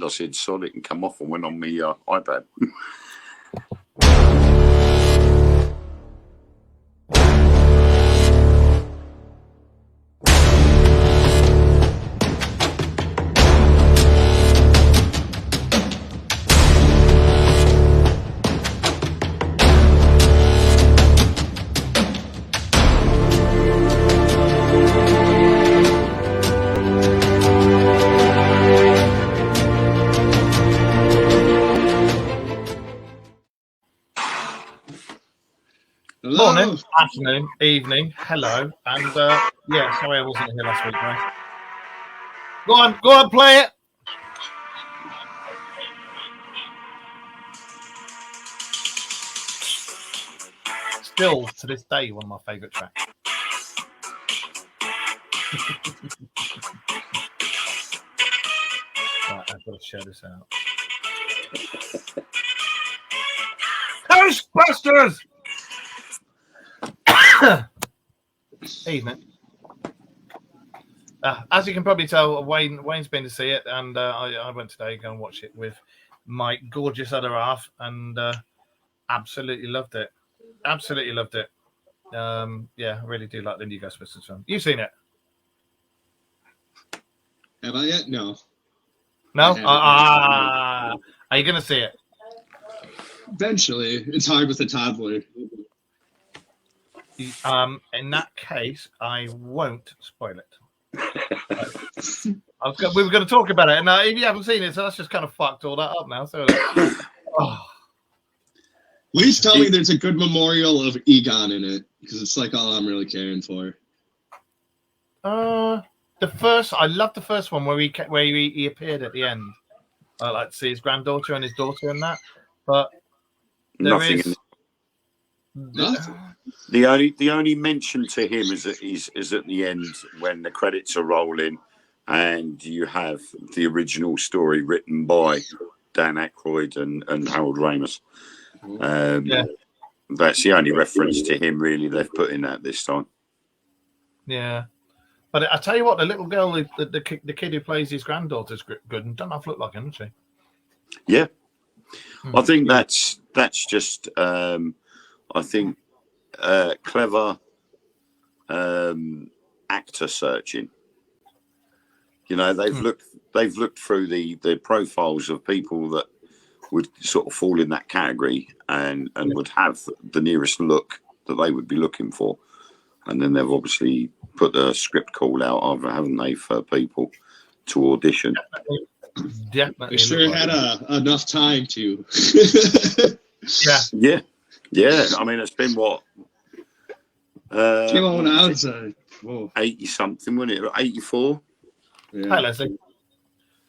I said, "Sod it," and come off and went on my iPad. Morning, afternoon, evening, hello, and sorry I wasn't here last week, mate. Go on, play it. Still to this day, one of my favourite tracks. Right, I've got to share this out. Ghostbusters! Evening. As you can probably tell, Wayne's been to see it, and I went today to go and watch it with my gorgeous other half, and absolutely loved it. Absolutely loved it. I really do like the new Ghostbusters film. You've seen it? Have I yet? No. No? Are you going to see it? Eventually. It's hard with a toddler. In that case, I won't spoil it. We were going to talk about it, and if you haven't seen it, so that's just kind of fucked all that up now. So, Please tell me there's a good memorial of Egon in it, because it's like all I'm really caring for. I love the first one where he appeared at the end. I like to see his granddaughter and his daughter in that, but Nothing. The only mention to him is at the end when the credits are rolling, and you have the original story written by Dan Aykroyd and Harold Ramis. That's the only reference to him really they've put in that this time. Yeah, but I tell you what, the little girl, the kid who plays his granddaughter's good and doesn't look like him, doesn't she? Yeah, I think that's just clever actor searching. You know, they've looked through the profiles of people that would sort of fall in that category and would have the nearest look that they would be looking for, and then they've obviously put the script call out, haven't they, for people to audition. Definitely. They sure had enough time to. Yeah. I mean, it's been what? Came on when I was 80 something, wasn't it? 84. Yeah. Hi, Leslie.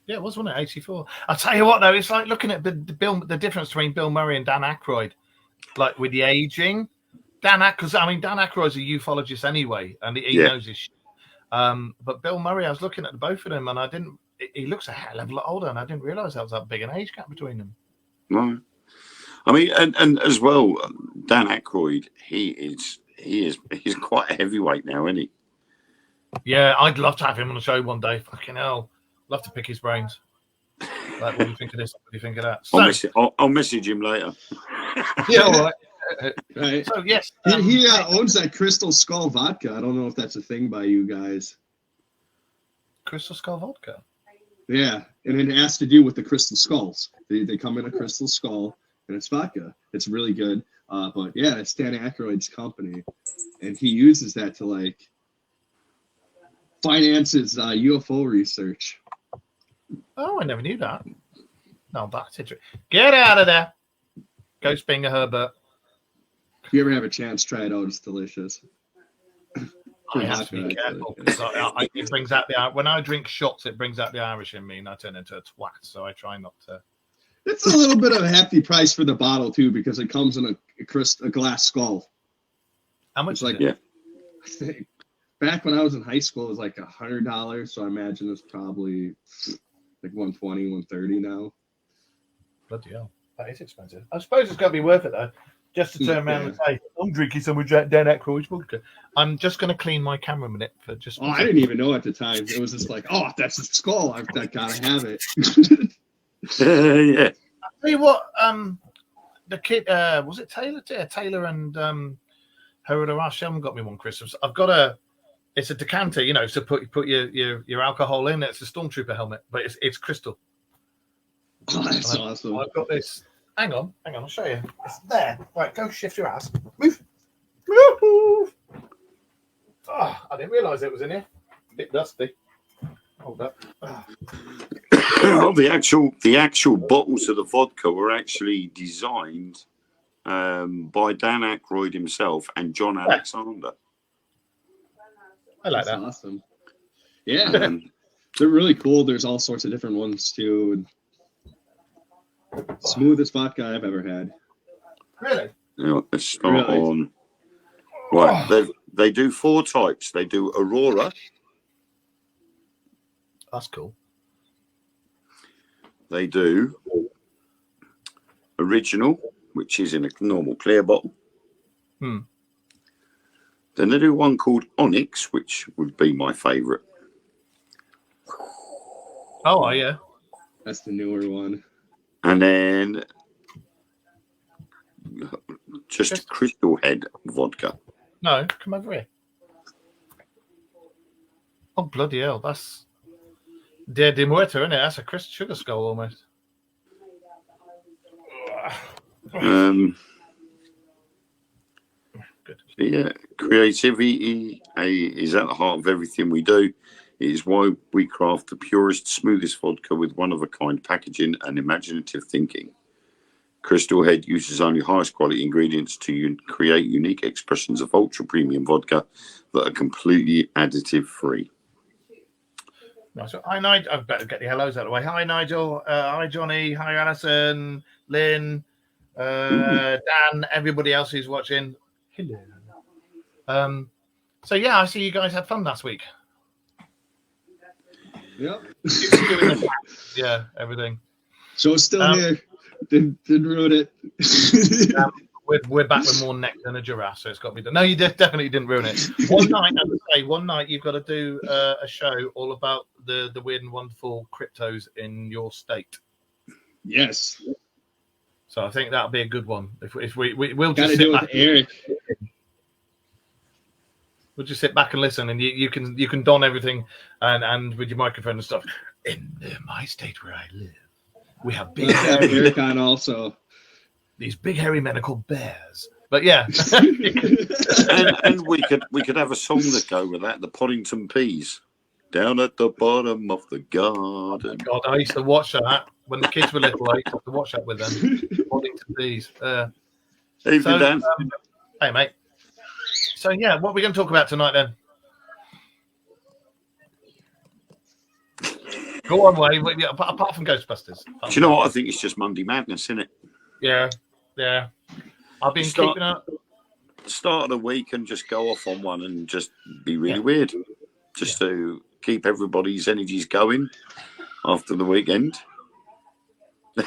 Yeah, it was, wasn't it? 84. I'll tell you what, though, it's like looking at the difference between Bill Murray and Dan Aykroyd, like with the aging. Dan Aykroyd's a ufologist anyway, and he knows his shit. But Bill Murray, I was looking at both of them, and he looks a hell of a lot older, and I didn't realise there was that big an age gap between them. No. I mean, and as well, Dan Aykroyd, he's quite a heavyweight now, isn't he? Yeah, I'd love to have him on the show one day. Fucking hell. Love to pick his brains. Like, what do you think of this? What do you think of that? So, I'll message him later. Yeah, all right. Right. So, yes. He owns that Crystal Skull vodka. I don't know if that's a thing by you guys. Crystal Skull vodka? Yeah, and it has to do with the crystal skulls. They come in a crystal skull, and it's vodka. It's really good. But yeah, it's Dan Aykroyd's company, and he uses that to like finance his UFO research. Oh, I never knew that. No, that's interesting. Get out of there. Go Spinger Herbert. If you ever have a chance, try it out. It's delicious. I have to be careful because it brings out when I drink shots, it brings out the Irish in me, and I turn into a twat. So I try not to. It's a little bit of a hefty price for the bottle too, because it comes in a glass skull. How much? Like, I think back when I was in high school, it was like $100. So I imagine it's probably like $120, $130 now. Bloody hell, that is expensive. I suppose it's got to be worth it though. Just to turn around and say, I'm drinking some with Dan Aykroyd's vodka. I'm just going to clean my camera a minute for just. Oh, I didn't even know at the time. It was just like, oh, that's a skull. I gotta have it. Yeah. Tell you what, the kid was it Taylor? Yeah, Taylor and Herod Hashem got me one Christmas. I've got it's a decanter, you know, so put your alcohol in. It's a Stormtrooper helmet, but it's crystal. Oh, that's awesome. I've got this. Hang on, I'll show you. It's there. Right, go shift your ass. Move. Oh, I didn't realise it was in here. A bit dusty. Hold up. Well, the actual bottles of the vodka were actually designed by Dan Aykroyd himself and John Alexander. I like That's that. awesome. Yeah, they're really cool. There's all sorts of different ones too. Smoothest vodka I've ever had. Really? You know, let's start Really? on. Right, they do 4 types. They do Aurora. That's cool. They do Original, which is in a normal clear bottle. Then they do one called Onyx, which would be my favourite. Oh, yeah. That's the newer one. And then just Crystal Head vodka. No, come over here. Oh, bloody hell. That's Dia de Muerto, isn't it? That's a sugar skull almost. Good. Yeah, creativity is at the heart of everything we do. It is why we craft the purest, smoothest vodka with one-of-a-kind packaging and imaginative thinking. Crystal Head uses only highest quality ingredients to create unique expressions of ultra-premium vodka that are completely additive-free. No, so hi, Nigel. I better get the hellos out of the way. Hi, Nigel. Hi, Johnny. Hi, Alison. Lynn. Dan. Everybody else who's watching. Hello. So, yeah, I see you guys had fun last week. Yep. Yeah, everything. Show's still here. Didn't ruin it. We're back with more neck than a giraffe, so it's got to be done. No, you definitely didn't ruin it. One night you've got to do a show all about the weird and wonderful cryptos in your state. Yes. So I think that'll be a good one. If we'll Got just to sit do it back, with Eric. we'll just sit back and listen, and you can don everything and with your microphone and stuff. In my state where I live, we have big Let's have Eric on also. these big hairy men are called bears. But yeah. and we could have a song that go with that, the Poddington Peas. Down at the bottom of the garden. God, I used to watch that when the kids were little. I used to watch that with them. Poddington Bees. Evening, Dan. Hey, mate. So, yeah, what are we going to talk about tonight then? Go on, Wayne. Apart from Ghostbusters. Do you know what? I think it's just Monday Madness, isn't it? Yeah. I've been keeping up. Start of the week and just go off on one and just be really weird. Just to keep everybody's energies going after the weekend. Yeah.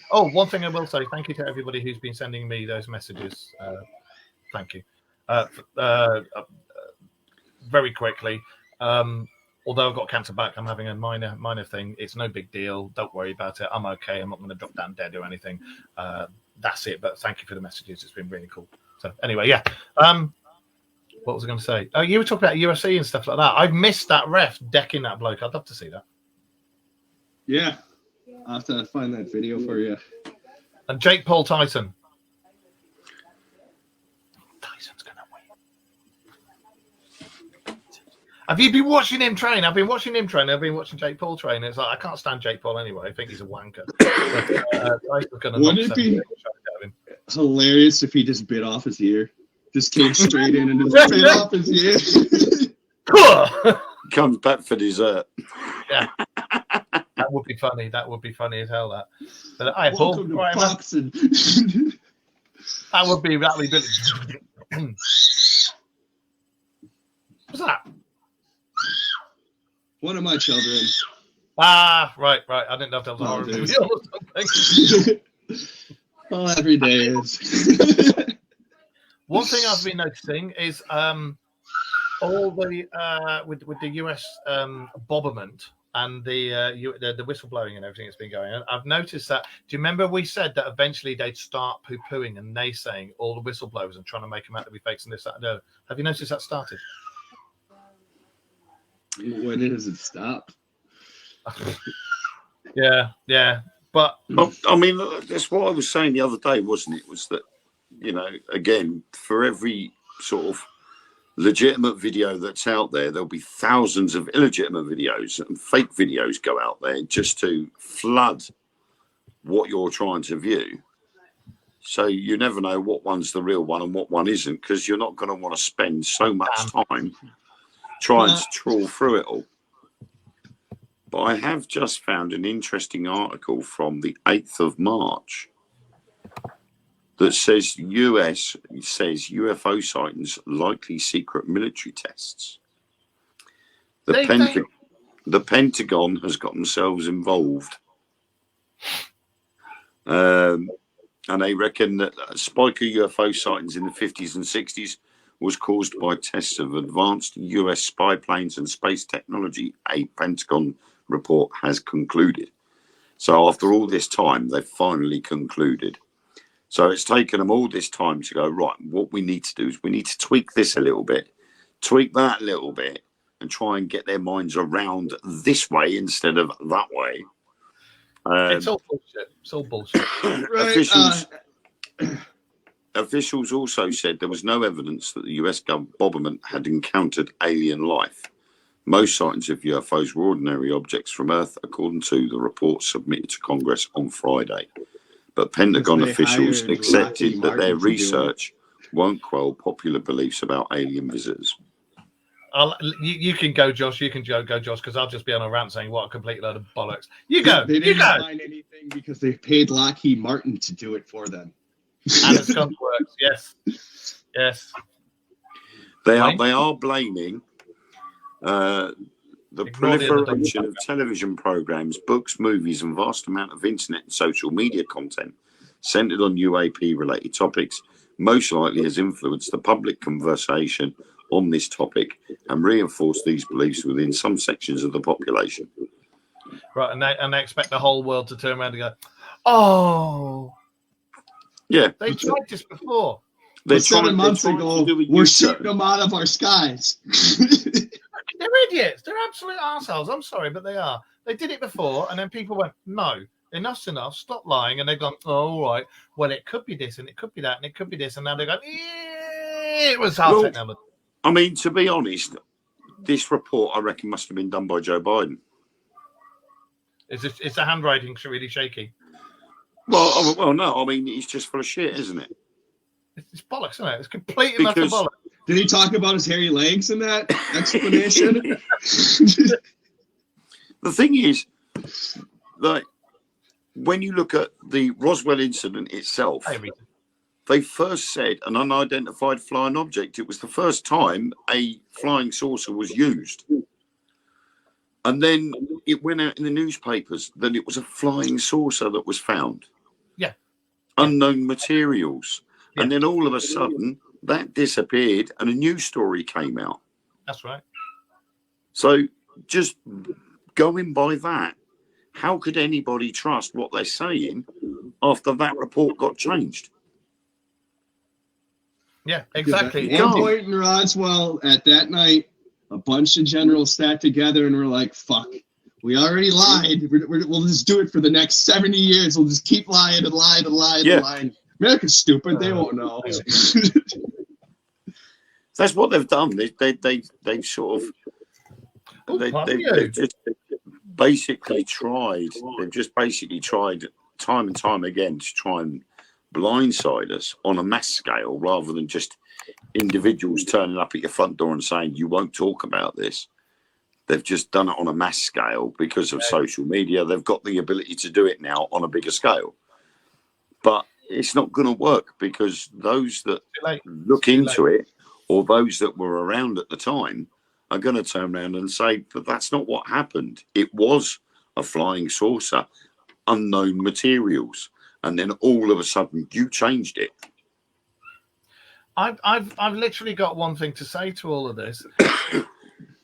One thing I will say, thank you to everybody who's been sending me those messages. Thank you. Very quickly. Although I've got cancer back, I'm having a minor thing. It's no big deal. Don't worry about it. I'm okay. I'm not going to drop down dead or anything. That's it. But thank you for the messages. It's been really cool. So anyway, yeah. What was I going to say? Oh, you were talking about UFC and stuff like that. I've missed that ref decking that bloke. I'd love to see that. Yeah. I'll have to find that video for you. And Jake Paul Tyson. Tyson's going to win. Have you been watching him train? I've been watching him train. I've been watching Jake Paul train. It's like, I can't stand Jake Paul anyway. I think he's a wanker. Wouldn't it be hilarious if he just bit off his ear? Just came straight in and just bit off his ear. Comes back for dessert. Yeah. That would be funny. That would be funny as hell, that. But I Paul. Welcome to Right, boxing. that would be Billy. What's that? One of my children. Ah, right. I didn't know if that was a horror dude. movie or something. Oh, every day is. One thing I've been noticing is all the with the US Bobberment, and the whistleblowing and everything that's been going on, I've noticed that. Do you remember we said that eventually they'd start poo-pooing and naysaying all the whistleblowers and trying to make them out to be fakes and this, that, and the other? Have you noticed that started? When does it stop? Yeah. But I mean, that's what I was saying the other day, wasn't it? Was that, again, for every sort of legitimate video that's out there, there'll be thousands of illegitimate videos and fake videos go out there just to flood what you're trying to view. So you never know what one's the real one and what one isn't, because you're not going to want to spend so much time trying to trawl through it all. But I have just found an interesting article from the 8th of March that says US says UFO sightings likely secret military tests. The Pentagon has got themselves involved. And they reckon that a spike of UFO sightings in the 50s and 60s was caused by tests of advanced US spy planes and space technology, a Pentagon report has concluded. So after all this time, they've finally concluded. So it's taken them all this time to go, right, what we need to do is we need to tweak this a little bit, tweak that a little bit, and try and get their minds around this way instead of that way. It's all bullshit. It's all bullshit. Officials also said there was no evidence that the US government had encountered alien life. Most sightings of UFOs were ordinary objects from Earth, according to the report submitted to Congress on Friday. But Pentagon officials accepted that their research won't quell popular beliefs about alien visitors. You can go, Josh. You can go, Josh, because I'll just be on a rant saying what a complete load of bollocks. You go. They didn't find anything because they paid Lockheed Martin to do it for them. And the skunk works. Yes. They are blaming the proliferation of television programs, books, movies, and vast amount of internet and social media content centered on UAP-related topics. Most likely has influenced the public conversation on this topic and reinforced these beliefs within some sections of the population. Right, and they expect the whole world to turn around and go, "Oh, yeah, they tried this before." 7 months ago, we're shooting them out of our skies. They're idiots. They're absolute arseholes. I'm sorry, but they are. They did it before, and then people went, "No, enough's enough. Stop lying." And they've gone, "Oh, all right. Well, it could be this, and it could be that, and it could be this." And now they're going, "It was hard technology." I mean, to be honest, this report, I reckon, must have been done by Joe Biden. Is the handwriting really shaky? Well, no. I mean, it's just full of shit, isn't it? It's bollocks, isn't it? It's complete and utter bollocks. Did he talk about his hairy legs in that explanation? The thing is, like, when you look at the Roswell incident itself, they first said an unidentified flying object. It was the first time a flying saucer was used. And then it went out in the newspapers that it was a flying saucer that was found. Yeah. Unknown materials. Yeah. And then all of a sudden, that disappeared and a new story came out. That's right. So just going by that, how could anybody trust what they're saying after that report got changed? Yeah, exactly. At one point in Roswell, at that night, a bunch of generals sat together and were like, "Fuck, we already lied. We'll just do it for the next 70 years. We'll just keep lying and lying and lying and lying. America's stupid. They won't know." That's what they've done. They've sort of they've just basically tried. They've just basically tried time and time again to try and blindside us on a mass scale, rather than just individuals turning up at your front door and saying you won't talk about this. They've just done it on a mass scale because of social media. They've got the ability to do it now on a bigger scale, but it's not going to work because those that look into it, or those that were around at the time, are going to turn around and say, but that's not what happened. It was a flying saucer, unknown materials. And then all of a sudden you changed it. I've literally got one thing to say to all of this.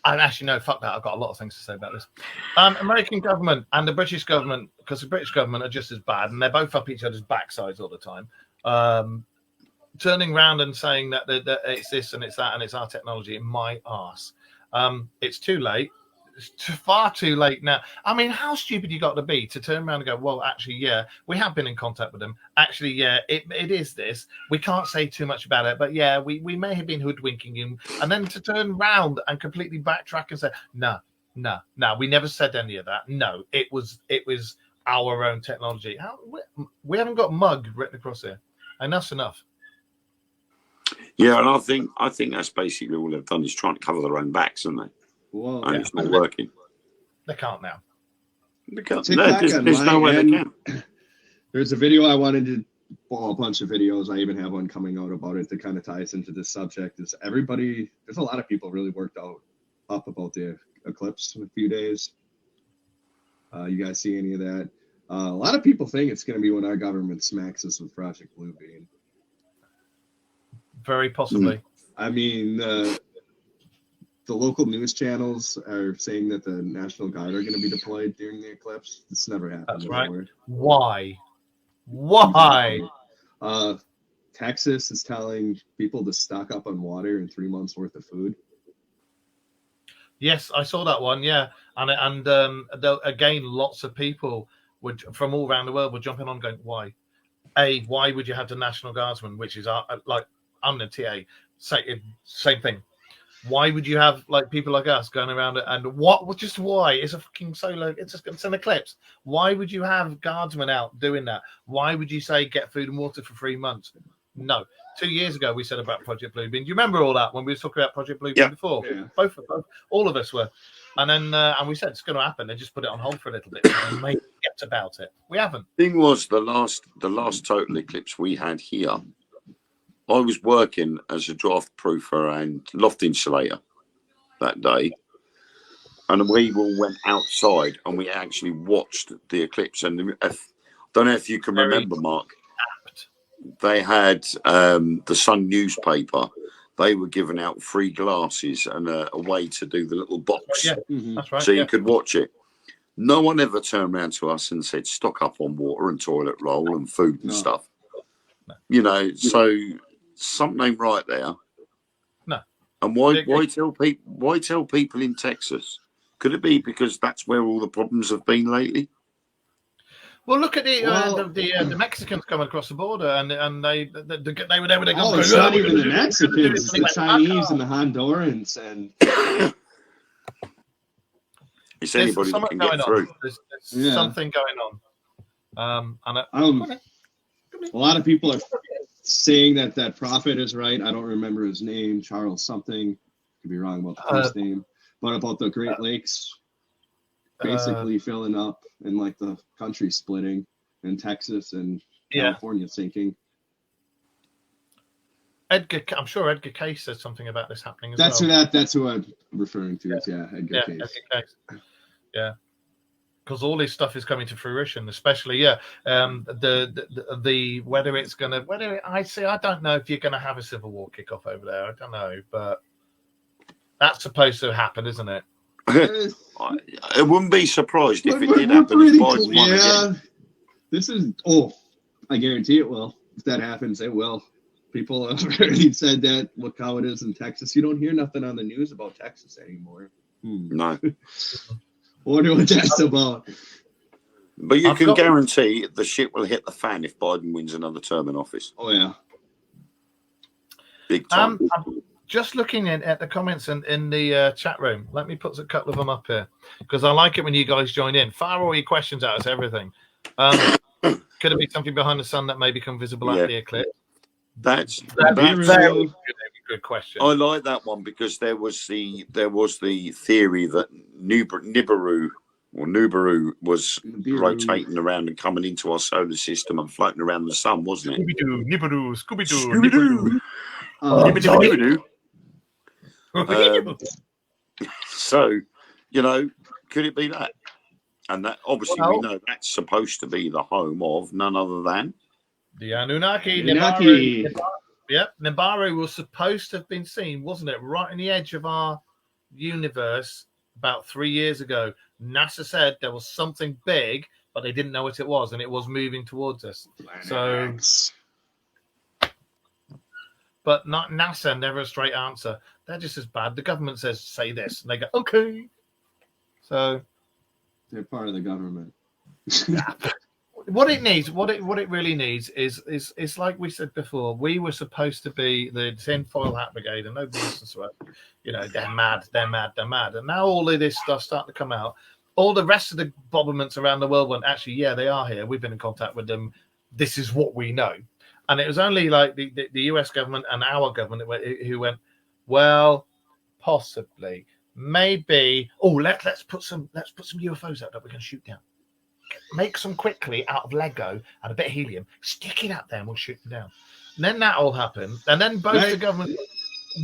And actually, no, fuck that. I've got a lot of things to say about this. American government and the British government, because the British government are just as bad, and they're both up each other's backsides all the time. Turning around and saying that it's this and it's that and it's our technology, in my arse. It's too late. It's far too late now. I mean, how stupid you got to be to turn around and go, well, actually, yeah, we have been in contact with them. Actually, yeah, it is this. We can't say too much about it, but yeah, we may have been hoodwinking him. And then to turn around and completely backtrack and say, no, we never said any of that. No, it was our own technology. We haven't got mug written across here. Enough's enough. Yeah, and I think that's basically all they've done is trying to cover their own backs, haven't they? Well, And it's not working. They can't now. Because TikTok there's no way they can. There's a video I wanted to, well, a bunch of videos. I even have one coming out about it that kind of ties into this subject. Is there's a lot of people really worked up about the eclipse in a few days. You guys see any of that? A lot of people think it's going to be when our government smacks us with Project Bluebeam. Very possibly. I mean, the local news channels are saying that the National Guard are going to be deployed during the eclipse. This never happened That's before. Right. Why? Texas is telling people to stock up on water and 3 months worth of food. Yes, I saw that one. Yeah, and again, lots of people from all around the world were jumping on, going, "Why? Why would you have the National Guardsmen, which is like I'm the TA, same thing? Why would you have like people like us going around and what? Just why? It's a fucking solar. It's an eclipse. Why would you have guardsmen out doing that? Why would you say get food and water for 3 months? No. 2 years ago, we said about Project Bluebeam. Do you remember all that when we were talking about Project Bluebeam before? Yeah. Both, all of us were. And then and we said it's going to happen. They just put it on hold for a little bit. And maybe forget about it. We haven't. Thing was, the last total eclipse we had here, I was working as a draft proofer and loft insulator that day, and we all went outside and we actually watched the eclipse. And don't know if you can remember, Mark. They had the Sun newspaper. They were giving out free glasses and a way to do the little box, That's right. so you could watch it. No one ever turned around to us and said stock up on water and toilet roll and food and stuff. No. You know, so something ain't right there. No. And why tell people in Texas? Could it be because that's where all the problems have been lately? Well, look at the Mexicans coming across the border, and they were there when they Oh, it's not even the Mexicans, it's the Chinese and the Hondurans, and it's anybody that can get through. There's something going on. A lot of people are saying that prophet is right. I don't remember his name, Charles something. Could be wrong about the first name, but about the Great Lakes basically filling up and like the country splitting, and Texas and California sinking. I'm sure Edgar Cayce said something about this happening as That's who I'm referring to. Edgar Cayce. Edgar Cayce. Yeah, because all this stuff is coming to fruition, especially the I don't know if you're gonna have a civil war kickoff over there. I don't know, but that's supposed to happen, isn't it? I wouldn't be surprised if it did happen. If Biden won again. This is I guarantee it will. If that happens, it will. People have already said that. Look how it is in Texas. You don't hear nothing on the news about Texas anymore. No. Wonder what that's about. But you can guarantee the shit will hit the fan if Biden wins another term in office. Oh yeah. Big time. I'm just looking at the comments in the chat room. Let me put a couple of them up here because I like it when you guys join in. Fire all your questions at us, everything. Could it be something behind the sun that may become visible at the eclipse? That's a very good question. I like that one because there was the theory that Nibiru was rotating around and coming into our solar system and floating around the sun, wasn't it? Scooby-Doo, Nibiru, Scooby-Doo, Nibiru. So, could it be that? And that obviously we know that's supposed to be the home of none other than the Anunnaki. Nibiru was supposed to have been seen, wasn't it? Right on the edge of our universe about 3 years ago. NASA said there was something big, but they didn't know what it was, and it was moving towards us. So, but not NASA, never a straight answer. They're just as bad. The government says, say this, and they go, okay. So they're part of the government. What it needs, what it really needs is like we said before, we were supposed to be the tinfoil hat brigade, and nobody listens to us. You know, they're mad. And now all of this stuff starting to come out. All the rest of the governments around the world went, actually, yeah, they are here. We've been in contact with them. This is what we know. And it was only like the US government and our government who went, well, possibly, maybe. Oh, let's put some UFOs out that we're going to shoot down. Make some quickly out of Lego and a bit of helium. Stick it up there, and we'll shoot them down. And then that all happened. And then both the government.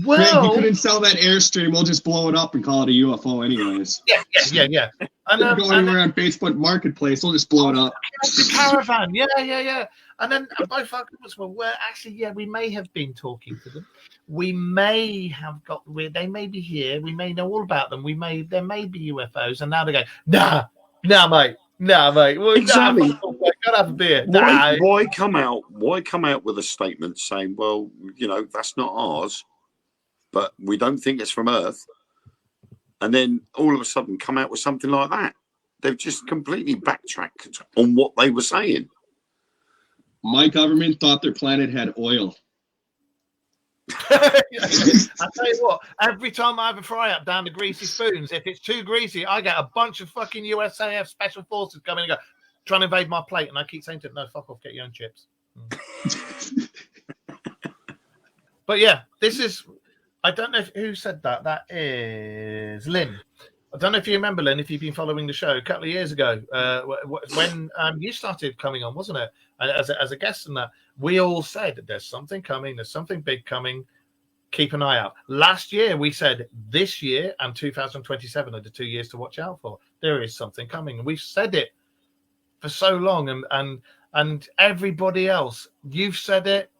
Well, Greg, you couldn't sell that Airstream. We'll just blow it up and call it a UFO, anyways. Yeah. And then go anywhere on Facebook Marketplace. We'll just blow it up. The caravan. Yeah. And then both our governments were, well, actually, yeah, we may have been talking to them. We may have they may be here. We may know all about them. There may be UFOs. And now they go, nah, mate. Well, exactly. Gotta have a beer. Why come out with a statement saying, well, you know, that's not ours, but we don't think it's from Earth, and then all of a sudden come out with something like that? They've just completely backtracked on what they were saying. My government thought their planet had oil. I tell you what, every time I have a fry up down the greasy spoons, if it's too greasy, I get a bunch of fucking USAF special forces coming and go trying to invade my plate, and I keep saying to them, no, fuck off, get your own chips. But yeah, this is, I don't know who said that. That is Lynn. I don't know if you remember, Lynn, if you've been following the show a couple of years ago, when you started coming on, wasn't it? As a guest, and that we all said there's something coming, there's something big coming. Keep an eye out. Last year we said this year and 2027 are the 2 years to watch out for. There is something coming, and we've said it for so long, and everybody else, you've said it.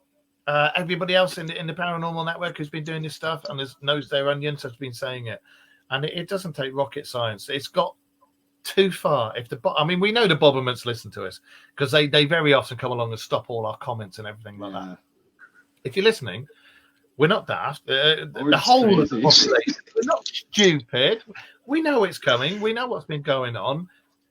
Everybody else in the paranormal network who's been doing this stuff and knows their onions has been saying it. And it doesn't take rocket science. It's got too far. We know the Bobbermans listen to us because they very often come along and stop all our comments and everything like that. If you're listening, we're not daft. The whole of the population, we're not stupid. We know it's coming. We know what's been going on.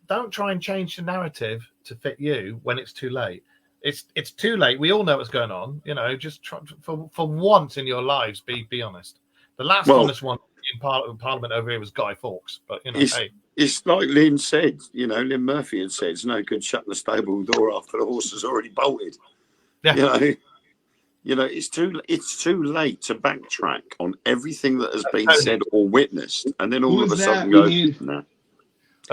Don't try and change the narrative to fit you when it's too late. It's too late. We all know what's going on. You know, just try, for once in your lives, be honest. The last honest one in Parliament over here was Guy Fawkes, but you know, it's like Lynn said. You know, Lynn Murphy had said, "It's no good shutting the stable door after the horse has already bolted." Yeah. You know, it's too late to backtrack on everything that has been said or witnessed, and then all of a sudden go, "No."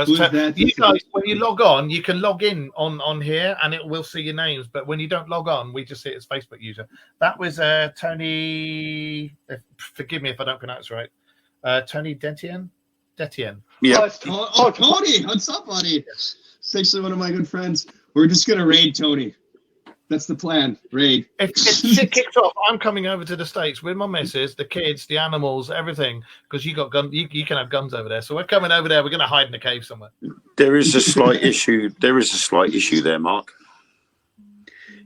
You guys, when you log on, you can log in on here, and it will see your names. But when you don't log on, we just see it as Facebook user. That was Tony. Forgive me if I don't pronounce it right. Tony Detien. Yeah. Tony, what's up, buddy? It's actually one of my good friends. We're just gonna raid Tony. That's the plan. Raid. If shit kicks off, I'm coming over to the States with my missus, the kids, the animals, everything, because you got gun. You can have guns over there. So we're coming over there. We're going to hide in a cave somewhere. There is a slight issue. There is a slight issue there, Mark.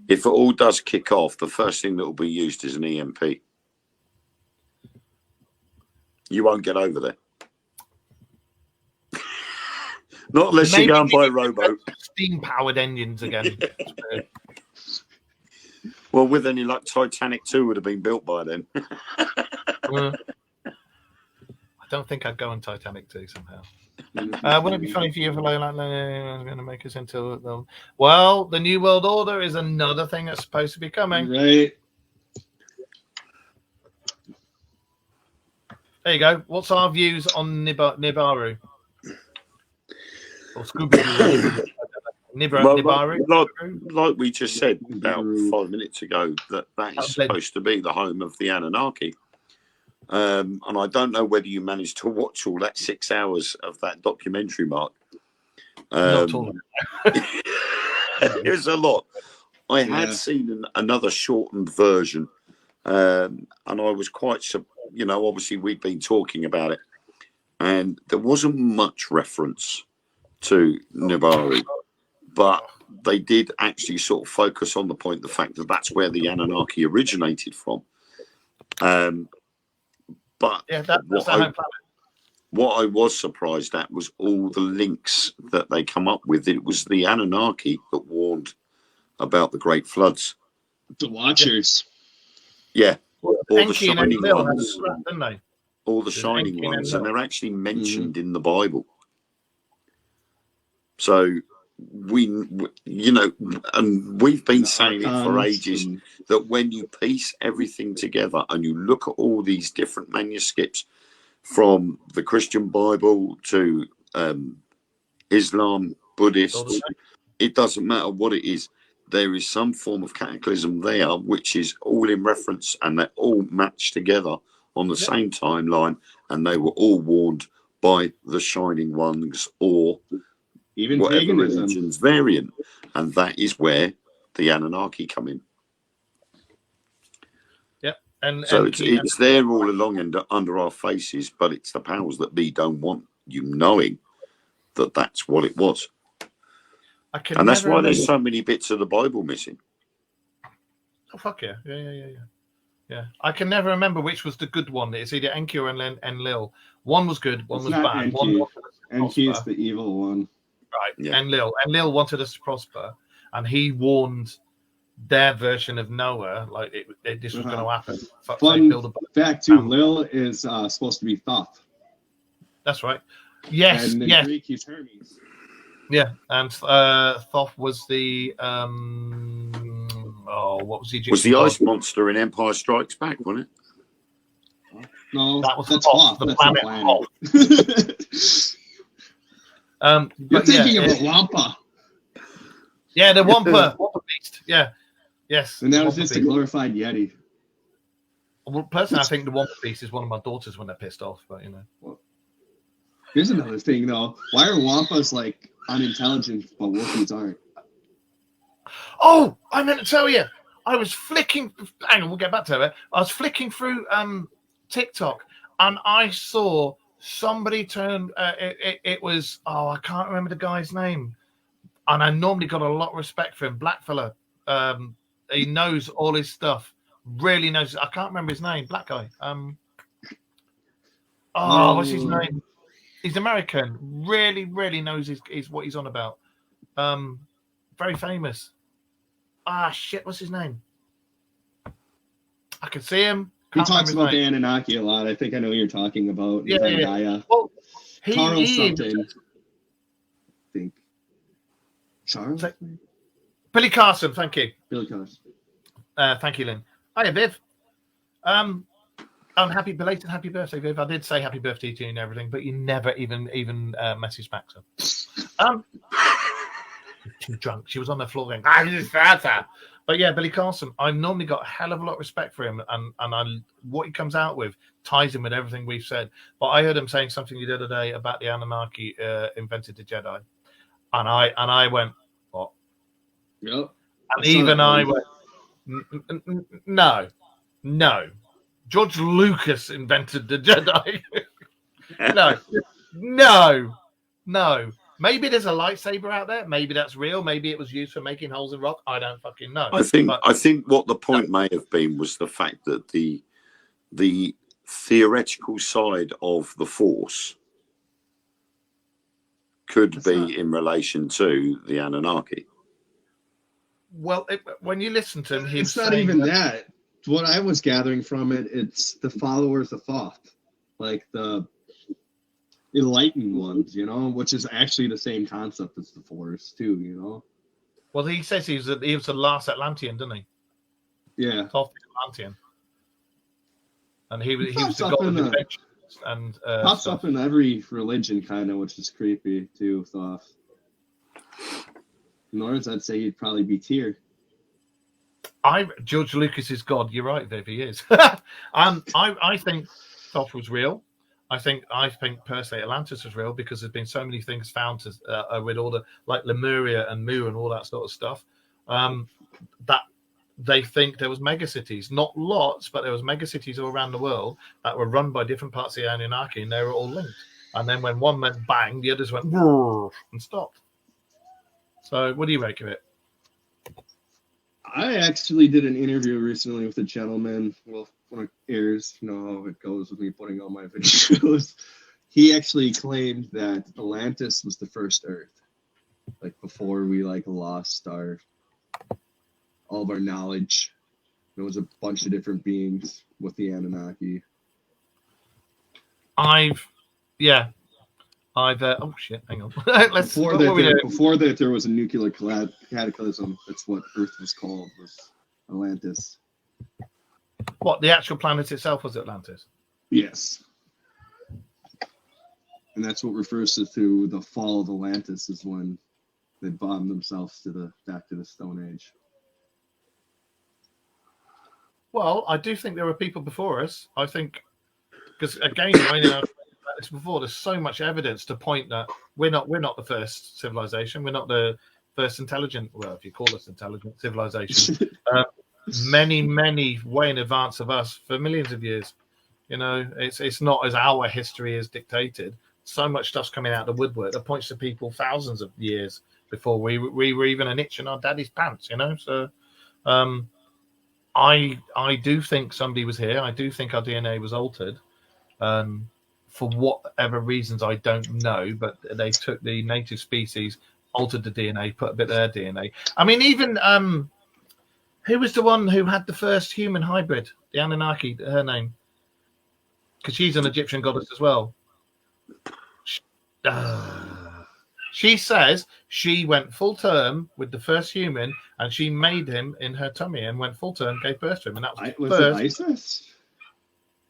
If it all does kick off, the first thing that will be used is an EMP. You won't get over there. Not unless you go and buy a rowboat. Steam-powered engines again. Well, with any luck, Titanic 2 would have been built by then. I don't think I'd go on Titanic 2 somehow. Wouldn't it be funny if you ever like going to make us into the... Well, the New World Order is another thing that's supposed to be coming. Right. There you go. What's our views on Nibiru? Or Scooby-Doo? Nibiru? Like we just said about 5 minutes ago, that is supposed to be the home of the Anunnaki. And I don't know whether you managed to watch all that 6 hours of that documentary, Mark. Not at all. It was a lot. I had seen another shortened version, and I was quite, obviously we'd been talking about it. and there wasn't much reference to Nibiru, but they did actually sort of focus on the point, the fact that that's where the Anunnaki originated from. But Yeah, that's what the I- home planet. what I was surprised at was all the links that they come up with. It was the Anunnaki that warned about the great floods. The Watchers. Yeah, or the Enki and shining Enlil had a ones, scrap, didn't they? all the There's shining Enki and ones, Enlil. and they're actually mentioned in the Bible. So and we've been saying it for ages, that when you piece everything together and you look at all these different manuscripts, from the Christian Bible to Islam, Buddhist, it doesn't matter what it is. There is some form of cataclysm there, which is all in reference, and they all match together on the same timeline, and they were all warned by the Shining Ones or Even whatever paganism. religion's variant, and that is where the Anunnaki come in. And So Enki it's there all along and under our faces, but it's the powers that be don't want you knowing that that's what it was. I can And that's never why remember- there's so many bits of the Bible missing. Oh, fuck yeah. Yeah. I can never remember which was the good one. It's either Enki or Enlil. One was good, one It's was not bad. Enki. One wanted us to Enki is prosper. the evil one. Right. Yeah. Enlil wanted us to prosper, and he warned their version of Noah, like this was going to happen. Fuck's sake, Fun build a boat. fact too, Lil is supposed to be Thoth. That's right. Yes, And in yes. Greek, he's Hermes. Yeah, and Thoth was the what was the Egyptian Was the god? ice monster in Empire Strikes Back, wasn't it? No, That was that's Thoth, Thoth. the That's planet the planet. You're But thinking yeah, of a Wampa. yeah, the Wampa beast. Yeah, yes. And that the was Wampa just a beast. glorified Yeti. Well, personally, I think the Wampa beast is one of my daughters when they're pissed off. But Here's another thing, though. Why are Wampas like unintelligent, but Wookiees aren't? Oh, I meant to tell you, I was flicking. Hang on, we'll get back to it. I was flicking through TikTok, and I saw somebody turn. It was I can't remember the guy's name, and I normally got a lot of respect for him. Black fella. He knows all his stuff. Really knows. I can't remember his name. Black guy. What's his name? He's American. Really, really knows his what he's on about. Very famous. Shit. What's his name? I can see him. He Can't talks remember about his the name. Anunnaki a lot. I think I know who you're talking about. Yeah, He's on yeah. Gaia. Well, Charles he something. I think. Charles? Billy Carson. Thank you. Billy Carson. Thank you, Lynn. Hiya, Viv. Belated happy birthday, Viv. I did say happy birthday to you and everything, but you never even messaged back. So, too drunk. She was on the floor going, this is fatter. But yeah, Billy Carson. I've normally got a hell of a lot of respect for him, and what he comes out with ties in with everything we've said. But I heard him saying something the other day about the Anunnaki invented the Jedi, and I went, what? Yep. And even I went, no. George Lucas invented the Jedi. No. Maybe there's a lightsaber out there. Maybe that's real. Maybe it was used for making holes in rock. I don't fucking know. I think what the point may have been was the fact that the theoretical side of the Force could be in relation to the Anunnaki. Well, when you listen to him, he was It's not saying even that. What I was gathering from it, it's the followers of Thoth, like the enlightened ones, which is actually the same concept as the Force too, Well, he says he was the last Atlantean, didn't he? Yeah. 12th Atlantean, and he was Pops the up god of in the- inventions and Pops stuff. up in every religion, kind of, which is creepy too. Thoth. North, I'd say he'd probably be Tyr. George Lucas is God. You're right, Viv. He is. I think Thoth was real. I think personally Atlantis was real because there's been so many things found with all the like Lemuria and Mu and all that sort of stuff. That they think there was megacities, not lots, but there was megacities all around the world that were run by different parts of the Anunnaki, and they were all linked. and then when one went bang, the others went "Roar," and stopped. So, what do you make of it? I actually did an interview recently with a gentleman. Well, when it airs, you know how it goes with me putting on my videos. He actually claimed that Atlantis was the first Earth, like before we like lost all of our knowledge. There was a bunch of different beings with the Anunnaki. Oh shit, hang on. Let's. Before that, there was a nuclear cataclysm. That's what Earth was called, was Atlantis. What, the actual planet itself was Atlantis? Yes. And that's what refers to the fall of Atlantis, is when they bombed themselves back to the Stone Age. Well, I do think there were people before us. I think, because again, I know about this before. There's so much evidence to point that we're not the first civilization. We're not the first intelligent. Well, if you call us intelligent civilization, many way in advance of us for millions of years. You know, it's not as our history is dictated. So much stuff's coming out of the woodwork that points to people thousands of years before we were even an itch in our daddy's pants. You know, so. I do think somebody was here. I do think our DNA was altered. For whatever reasons, I don't know. But they took the native species, altered the DNA, put a bit of their DNA. I mean, even who was the one who had the first human hybrid? The Anunnaki, her name. Because she's an Egyptian goddess as well. She says she went full term with the first human, and she made him in her tummy and went full term, gave birth to him, and that was it Isis?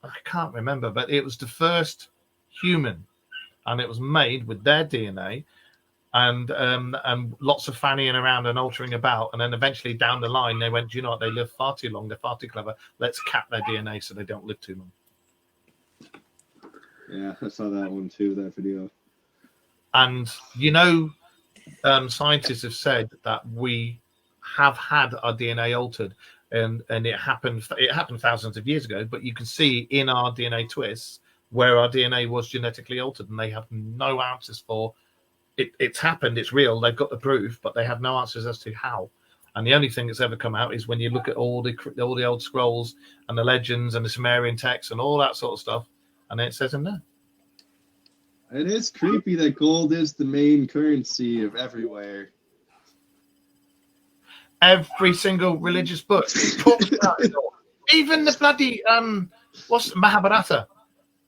I can't remember, but it was the first human, and it was made with their DNA, and lots of fannying around and altering about, and then eventually down the line they went, do you know what? They live far too long. They're far too clever. Let's cap their DNA so they don't live too long. Yeah, I saw that one too. That video. And, you know, scientists have said that we have had our DNA altered, and it happened thousands of years ago, but you can see in our DNA twists where our DNA was genetically altered, and they have no answers for it. It's happened, it's real, they've got the proof, but they have no answers as to how. And the only thing that's ever come out is when you look at all the old scrolls and the legends and the Sumerian texts and all that sort of stuff, and it says in there. It is creepy that gold is the main currency of everywhere. Every single religious book talks about it all. Even the bloody what's Mahabharata?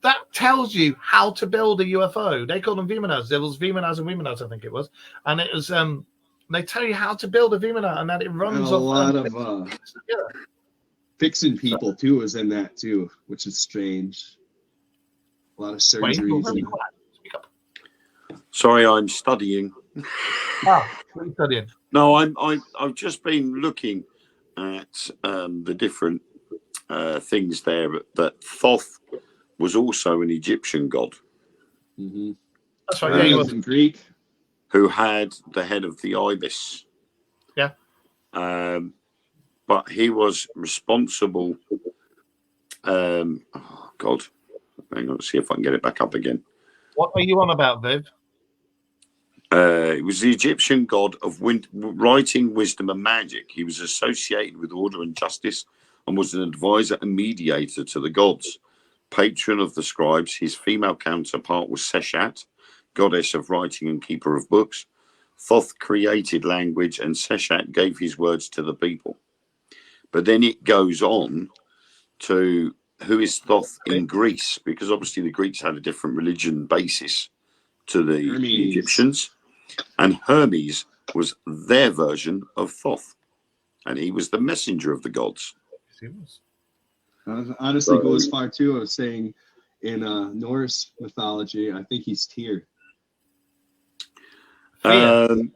That tells you how to build a UFO. They call them Vimanas. There was Vimanas and Vimanas, I think it was, and it was they tell you how to build a Vimana, and that it runs and a lot of fixing people too is in that too, which is strange. A lot of surgeries. Sorry, I'm studying. What are you studying? No, I've just been looking at the different things there. That Thoth was also an Egyptian god. Mm-hmm. That's right. Yeah, he was in Greek. Who had the head of the ibis. Yeah. But he was responsible. Oh God, hang on, see if I can get it back up again. What are you on about, Viv? It was the Egyptian god of writing, wisdom, and magic. He was associated with order and justice, and was an advisor and mediator to the gods. Patron of the scribes, his female counterpart was Seshat, goddess of writing and keeper of books. Thoth created language, and Seshat gave his words to the people. But then it goes on to who is Thoth in Greece, because obviously the Greeks had a different religion basis to the Egyptians, and Hermes was their version of Thoth, and he was the messenger of the gods. Honestly, go as far too. I was saying in Norse mythology, I think he's Tyr. Oh,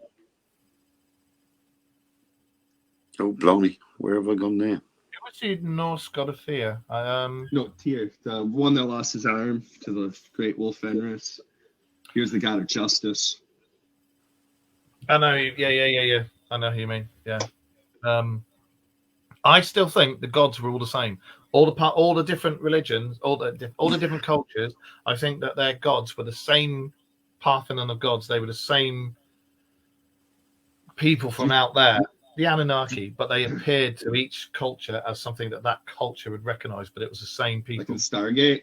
blimey, where have I gone there? What's the Norse god of fear? No, Tyr, the one that lost his arm to the great wolf Fenris. He was the god of justice. I know. Yeah. I know who you mean. Yeah. I still think the gods were all the same. All the different religions, all the different cultures. I think that their gods were the same Parthenon of gods. They were the same people from out there, the Anunnaki, but they appeared to each culture as something that culture would recognize. But it was the same Like people. in Stargate.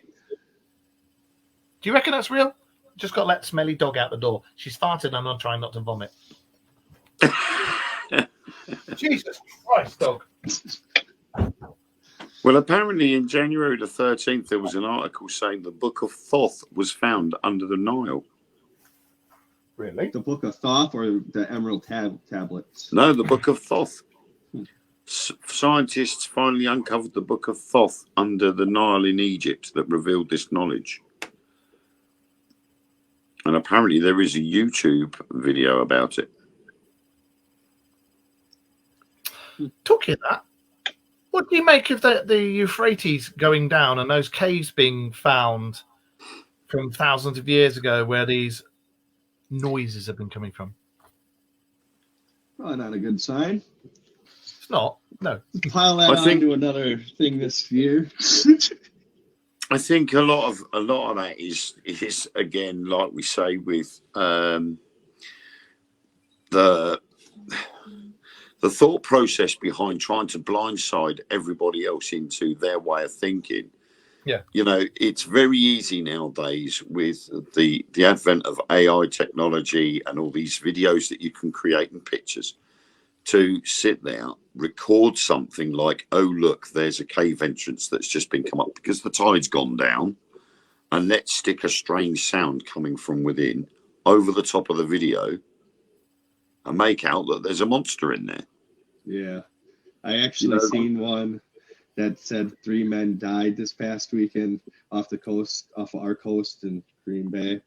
Do you reckon that's real? Just got to let smelly dog out the door. She's farted and I'm trying not to vomit. Jesus Christ, dog. Well, apparently in January the 13th, there was an article saying the Book of Thoth was found under the Nile. Really? The Book of Thoth or the Emerald Tablets? No, the Book of Thoth. Scientists finally uncovered the Book of Thoth under the Nile in Egypt that revealed this knowledge. And apparently there is a YouTube video about it. Talking of that, what do you make of the Euphrates going down and those caves being found from thousands of years ago where these noises have been coming from? Probably not a good sign. It's not. No. Pile that I think- onto another thing this year. I think a lot of that is again, like we say, with the thought process behind trying to blindside everybody else into their way of thinking. Yeah. You know, it's very easy nowadays with the advent of AI technology and all these videos that you can create and pictures to sit there, record something like, oh, look, there's a cave entrance that's just been come up because the tide's gone down, and let's stick a strange sound coming from within over the top of the video and make out that there's a monster in there. Yeah. I actually seen one that said 3 men died this past weekend off our coast in Green Bay,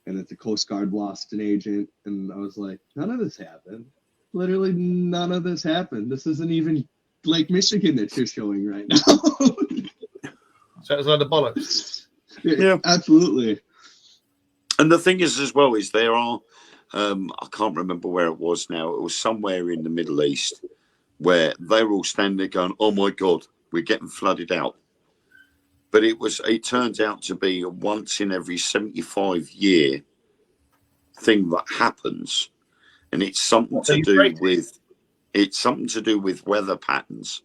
and that the Coast Guard lost an agent. And I was like, none of this happened. Literally none of this happened. This isn't even Lake Michigan that you're showing right now. So it was like the bollocks. Yeah. Absolutely. And the thing is, as well, is there are, I can't remember where it was now. It was somewhere in the Middle East where they were all standing there going, oh my God, we're getting flooded out. But it turns out to be a once in every 75-year thing that happens. And it's something to do with weather patterns.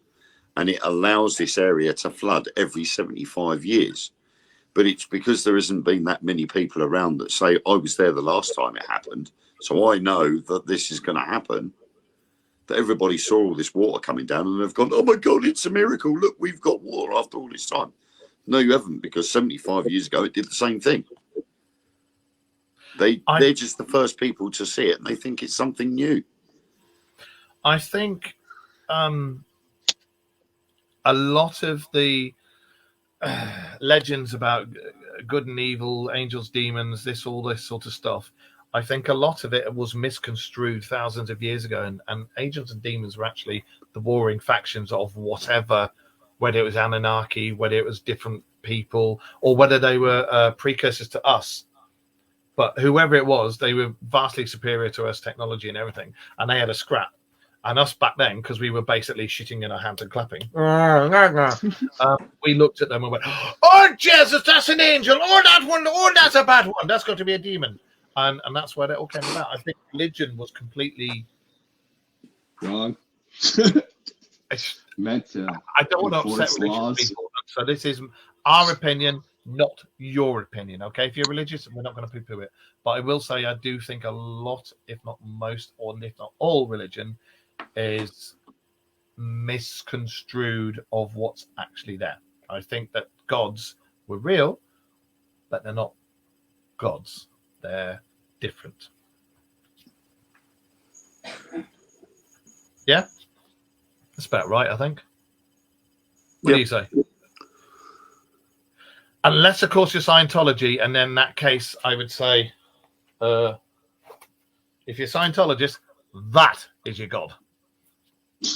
And it allows this area to flood every 75 years. But it's because there hasn't been that many people around that say, I was there the last time it happened, so I know that this is going to happen. That everybody saw all this water coming down and they've gone, oh my God, it's a miracle. Look, we've got water after all this time. No, you haven't, because 75 years ago it did the same thing. They're just the first people to see it and they think it's something new. I think a lot of the legends about good and evil, angels, demons, all this sort of stuff, I think a lot of it was misconstrued thousands of years ago, and angels and demons were actually the warring factions of whatever, whether it was Anunnaki, whether it was different people, or whether they were precursors to us. But whoever it was, they were vastly superior to us, technology and everything, and they had a scrap. And us back then, because we were basically shitting in our hands and clapping, we looked at them and went, oh, Jesus, that's an angel. Oh, that one. Oh, that's a bad one. That's got to be a demon. And that's where that all came about. I think religion was completely wrong. Meant to. I don't want to upset religious people. So this is our opinion, not your opinion. Okay, if you're religious, we're not going to poo-poo it. But I will say I do think a lot, if not most, or if not all religion is misconstrued of what's actually there. I think that gods were real, but they're not gods. They're different. Yeah? That's about right, I think. What do you say? Unless, of course, you're Scientology, and then in that case, I would say, if you're Scientologist, that is your god. Was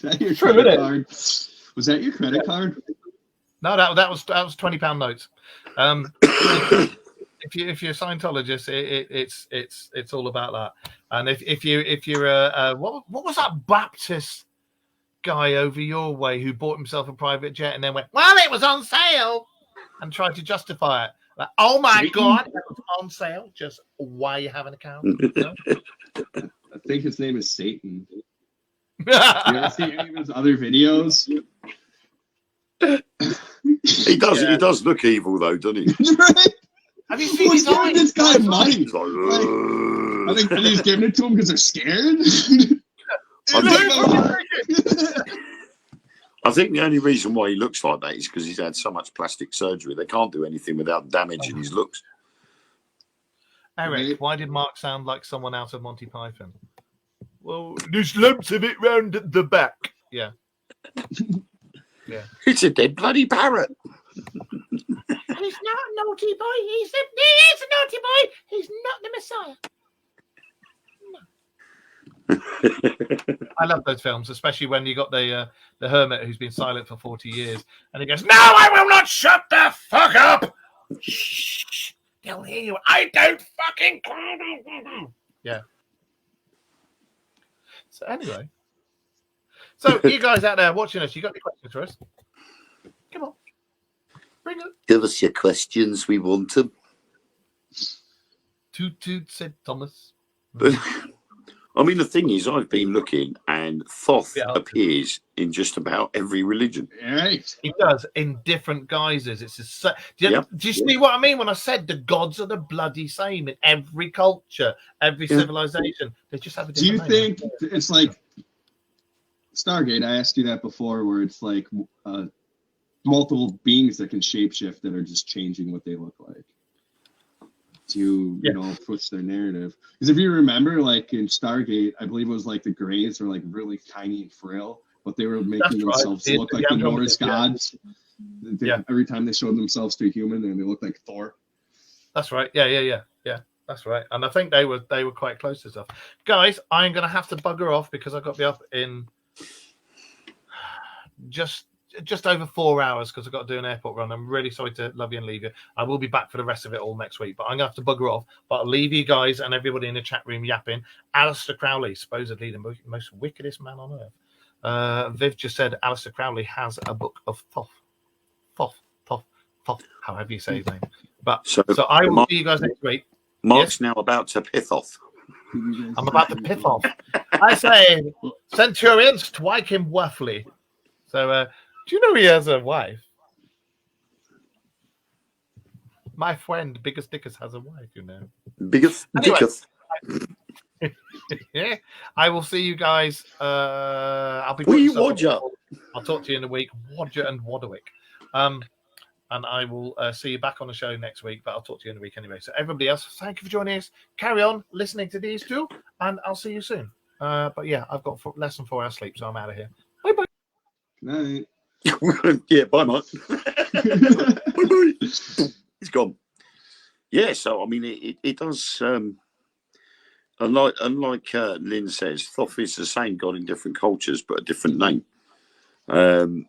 that your credit card? Was that your credit card? No, that was £20 notes. If you're a Scientologist, it's all about that. And if you're what was that Baptist guy over your way who bought himself a private jet and then went, well, it was on sale, and tried to justify it. Like, oh my Satan? God, it was on sale. Just why you have an account? No? I think his name is Satan. You ever see any of his other videos? He does. Yeah. He does look evil, though, doesn't he? Right? Have you seen Who's his giving eyes? this guy money? He's like, I think he's giving it to him because they're scared. I think the only reason why he looks like that is because he's had so much plastic surgery. They can't do anything without damaging his looks. Eric, why did Mark sound like someone out of Monty Python? Well, there's lumps of it round the back. Yeah. Yeah. It's a dead bloody parrot. He's not a naughty boy. He is a naughty boy. He's not the Messiah. I love those films, especially when you got the hermit who's been silent for 40 years, and he goes, "No, I will not shut the fuck up. Shh, they'll hear you. I don't fucking." Yeah. So anyway, so you guys out there watching us, you got any questions for us? Come on, bring it. Give us your questions. We want them. Toot toot, said Thomas. I mean, the thing is, I've been looking, and Thoth Yeah. appears in just about every religion. Right. He does in different guises. It's do you, Yep. do you see what I mean when I said the gods are the bloody same in every culture, every civilization? They just have a Do you different think it's like Stargate? I asked you that before, where it's like multiple beings that can shapeshift that are just changing what they look like to, you know, push their narrative. Because if you remember, like in Stargate, I believe it was like the Greys were like really tiny and frail, but they were making themselves look like the Norse gods. Every time they showed themselves to a human, and they looked like Thor. That's right. Yeah. That's right. And I think they were quite close to stuff. Guys, I'm going to have to bugger off because I've got to be up in just over 4 hours because I've got to do an airport run. I'm really sorry to love you and leave you. I will be back for the rest of it all next week, but I'm going to have to bugger off. But I'll leave you guys and everybody in the chat room yapping. Alistair Crowley, supposedly the most wickedest man on earth. Viv just said Alistair Crowley has a book of Thoth, however you say his name. But so I will see you guys next week. Mark's now about to piss off. I'm about to piss off. I say, Centurions, strike him roughly. So, do you know he has a wife? My friend, Biggest Dickus, has a wife, you know. Biggest Dickus. Yeah, I will see you guys. I'll be. I'll talk to you in a week. Wodger and Wadderwick. And I will see you back on the show next week, but I'll talk to you in a week anyway. So everybody else, thank you for joining us. Carry on listening to these two, and I'll see you soon. But yeah, I've got less than 4 hours sleep, so I'm out of here. Bye-bye. Good night. Yeah, bye, Mark. Bye-bye. He's gone. Yeah, so, I mean, it does... Unlike Lynn says, Thoth is the same god in different cultures, but a different name. And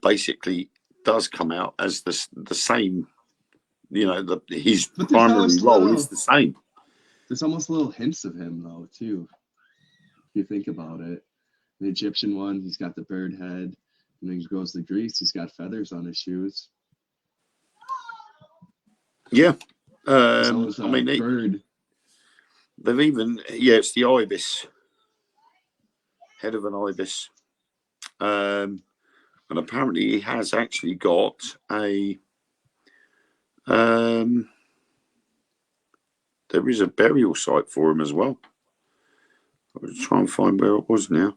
basically... does come out as the same, you know, his primary role is the same. There's almost little hints of him though too, if you think about it. The Egyptian one, he's got the bird head, and then he goes to Greece, he's got feathers on his shoes. Yeah, I mean, bird. They've even it's the ibis, head of an ibis. And apparently he has actually got a, there is a burial site for him as well. I'll try and find where it was now.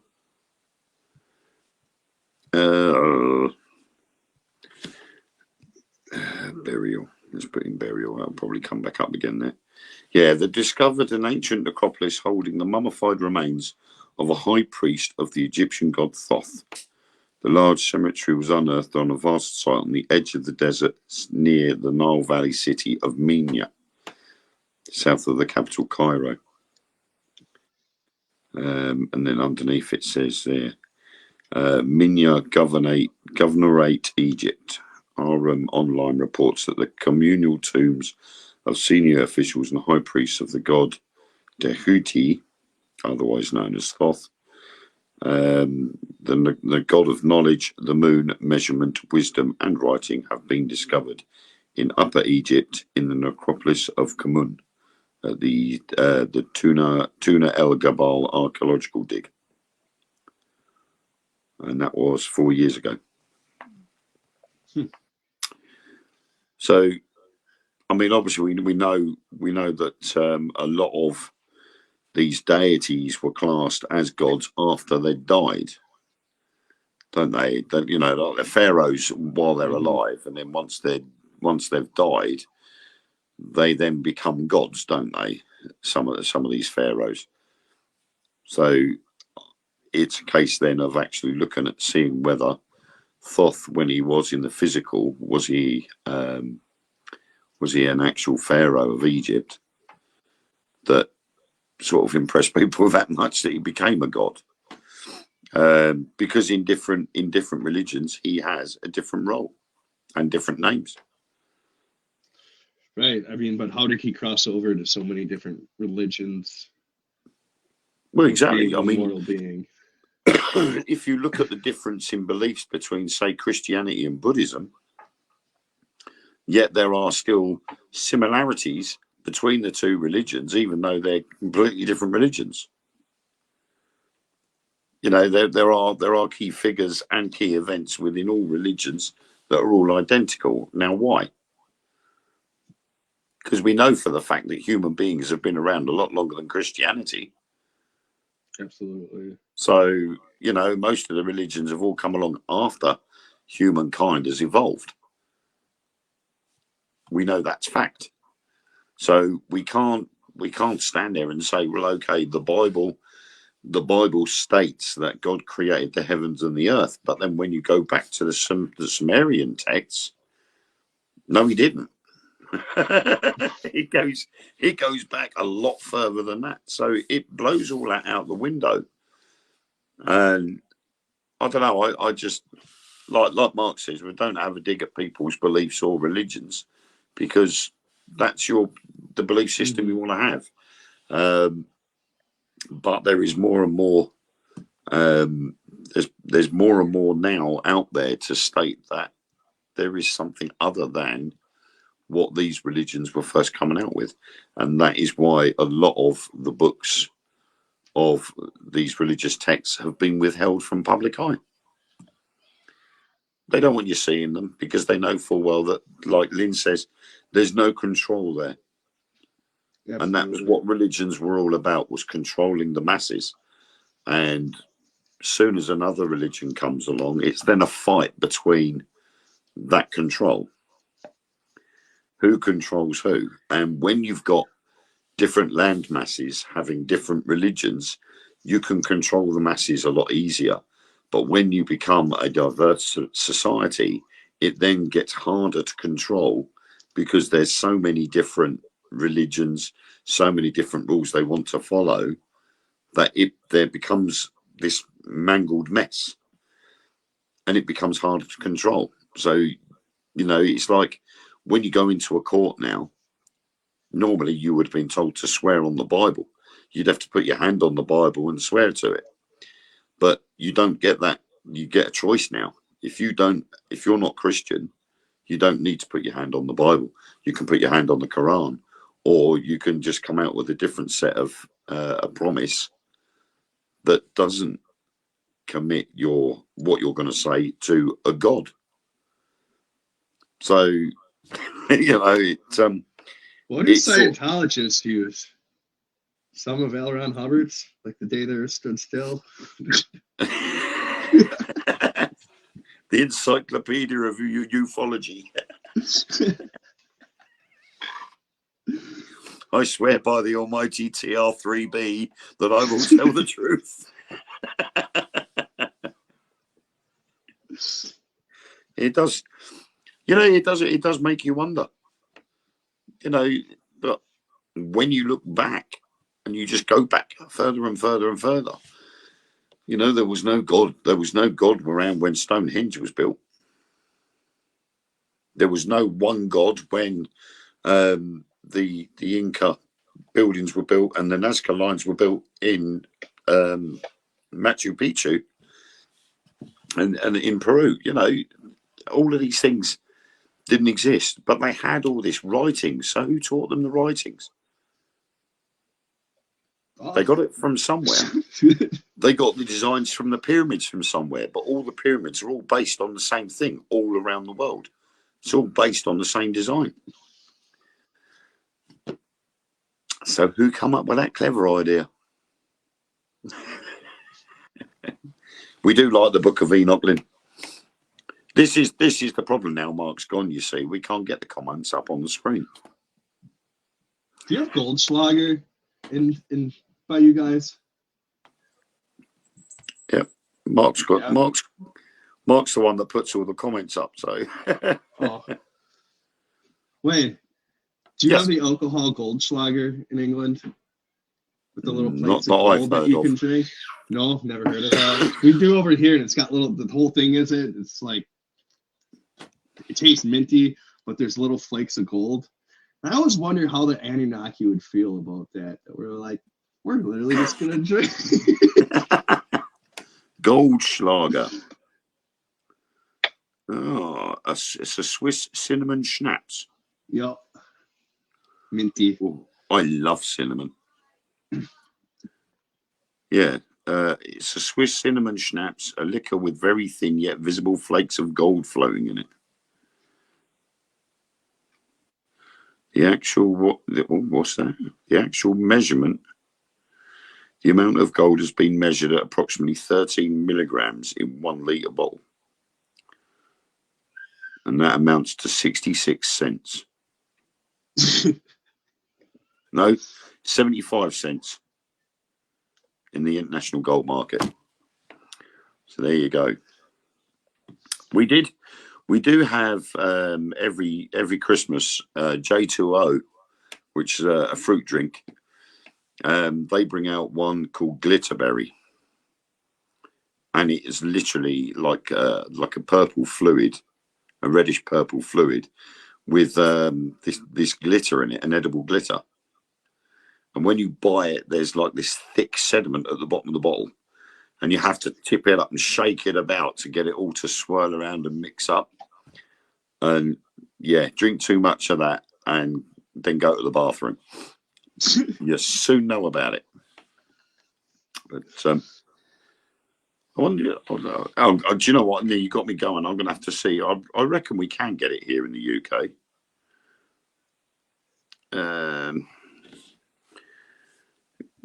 Burial. Let's put in burial. I'll probably come back up again there. Yeah, they discovered an ancient necropolis holding the mummified remains of a high priest of the Egyptian god Thoth. The large cemetery was unearthed on a vast site on the edge of the desert near the Nile Valley city of Minya, south of the capital Cairo. And then underneath it says there, Minya Governorate, Egypt. Online reports that the communal tombs of senior officials and high priests of the god Tehuti, otherwise known as Thoth, The god of knowledge, the moon, measurement, wisdom, and writing have been discovered in Upper Egypt in the necropolis of Kmun, at the Tuna El Gabal archaeological dig, and that was 4 years ago. So, I mean, obviously, we know that a lot of these deities were classed as gods after they died, don't they? Don't, you know, like the pharaohs while they're alive, and then once they've died, they then become gods, don't they? Some of these pharaohs. So it's a case then of actually looking at seeing whether Thoth, when he was in the physical, was he an actual pharaoh of Egypt that sort of impressed people that much that he became a god? Because in different religions, he has a different role and different names. Right. I mean, but how did he cross over to so many different religions? Well, exactly. Being I an mean, immortal being. if you look at the difference in beliefs between, say, Christianity and Buddhism, yet there are still similarities between the two religions, even though they're completely different religions. You know, there are key figures and key events within all religions that are all identical. Now, why? Because we know for the fact that human beings have been around a lot longer than Christianity. Absolutely. So, you know, most of the religions have all come along after humankind has evolved. We know that's fact. So we can't stand there and say, well, okay, the Bible states that God created the heavens and the earth, but then when you go back to the Sumerian texts, no, he didn't. It goes back a lot further than that. So it blows all that out the window. And I don't know. I just like Mark says, we don't have a dig at people's beliefs or religions, because that's the belief system you want to have. But there is more and more. There's more and more now out there to state that there is something other than what these religions were first coming out with, and that is why a lot of the books of these religious texts have been withheld from public eye. They don't want you seeing them because they know full well that, like Lynn says, there's no control there. Absolutely. And that was what religions were all about, was controlling the masses. And as soon as another religion comes along, it's then a fight between that control. Who controls who? And when you've got different land masses having different religions, you can control the masses a lot easier. But when you become a diverse society, it then gets harder to control, because there's so many different religions, so many different rules they want to follow, that there becomes this mangled mess, and it becomes harder to control. So, you know, it's like when you go into a court now, normally you would have been told to swear on the Bible. You'd have to put your hand on the Bible and swear to it. But you don't get that. You get a choice now. If you're not Christian, you don't need to put your hand on the Bible. You can put your hand on the Quran, or you can just come out with a different set of a promise that doesn't commit what you're going to say to a God. So, you know, what do Scientologists use? Some of L. Ron Hubbard's, like the day the earth stood still. The Encyclopedia of Ufology. I swear by the almighty TR3B that I will tell the truth. It does. You know, it does make you wonder. You know, but when you look back and you just go back further and further and further, you know, there was no God. There was no God around when Stonehenge was built. There was no one God when the Inca buildings were built and the Nazca lines were built in Machu Picchu, and in Peru. You know, all of these things didn't exist, but they had all this writing. So who taught them the writings? They got it from somewhere. They got the designs from the pyramids from somewhere, but all the pyramids are all based on the same thing all around the world. It's all based on the same design. So who come up with that clever idea? We do like the Book of Enoch, Lynn. This is the problem now. Mark's gone. You see, we can't get the comments up on the screen. Do you have Goldschlager in by you guys? Yep, Mark's got Yeah. Mark's the one that puts all the comments up. So, Oh. Wait, do you Yes. have the alcohol Goldschlager in England? With the little Not plates that of I've gold that heard you of. can drink? No, never heard of that. We do over here, and it's got little. The whole thing is it's like it tastes minty, but there's little flakes of gold. And I always wonder how the Anunnaki would feel about that. That we're like, we're literally just gonna drink. Goldschlager. Oh, it's a Swiss cinnamon schnapps. Yep, minty. Ooh, I love cinnamon. Yeah, it's a Swiss cinnamon schnapps, a liquor with very thin yet visible flakes of gold floating in it. The actual what's that? The actual measurement. The amount of gold has been measured at approximately 13 milligrams in 1 litre bottle, and that amounts to 66 cents. No, 75 cents in the international gold market. So there you go. We do have every Christmas J2O, which is a fruit drink. They bring out one called Glitterberry, and it is literally like a purple fluid, a reddish purple fluid with this glitter in it, an edible glitter. And when you buy it, there's like this thick sediment at the bottom of the bottle, and you have to tip it up and shake it about to get it all to swirl around and mix up. And yeah, drink too much of that and then go to the bathroom. You soon know about it. But I wonder. Oh, do you know what? You got me going. I'm going to have to see. I reckon we can get it here in the UK.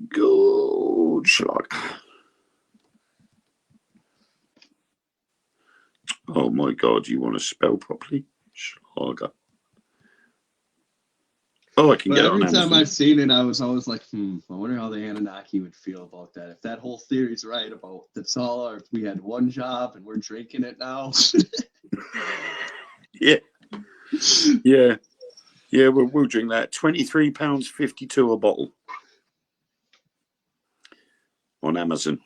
Goldschlager. Oh my God! You want to spell properly? Schlager. Oh, I can But get it every on time Amazon. I've seen it, I was always like, I wonder how the Anunnaki would feel about that. If that whole theory's right about that's all, or if we had one job and we're drinking it now. Yeah. We'll drink that. £23.52 a bottle on Amazon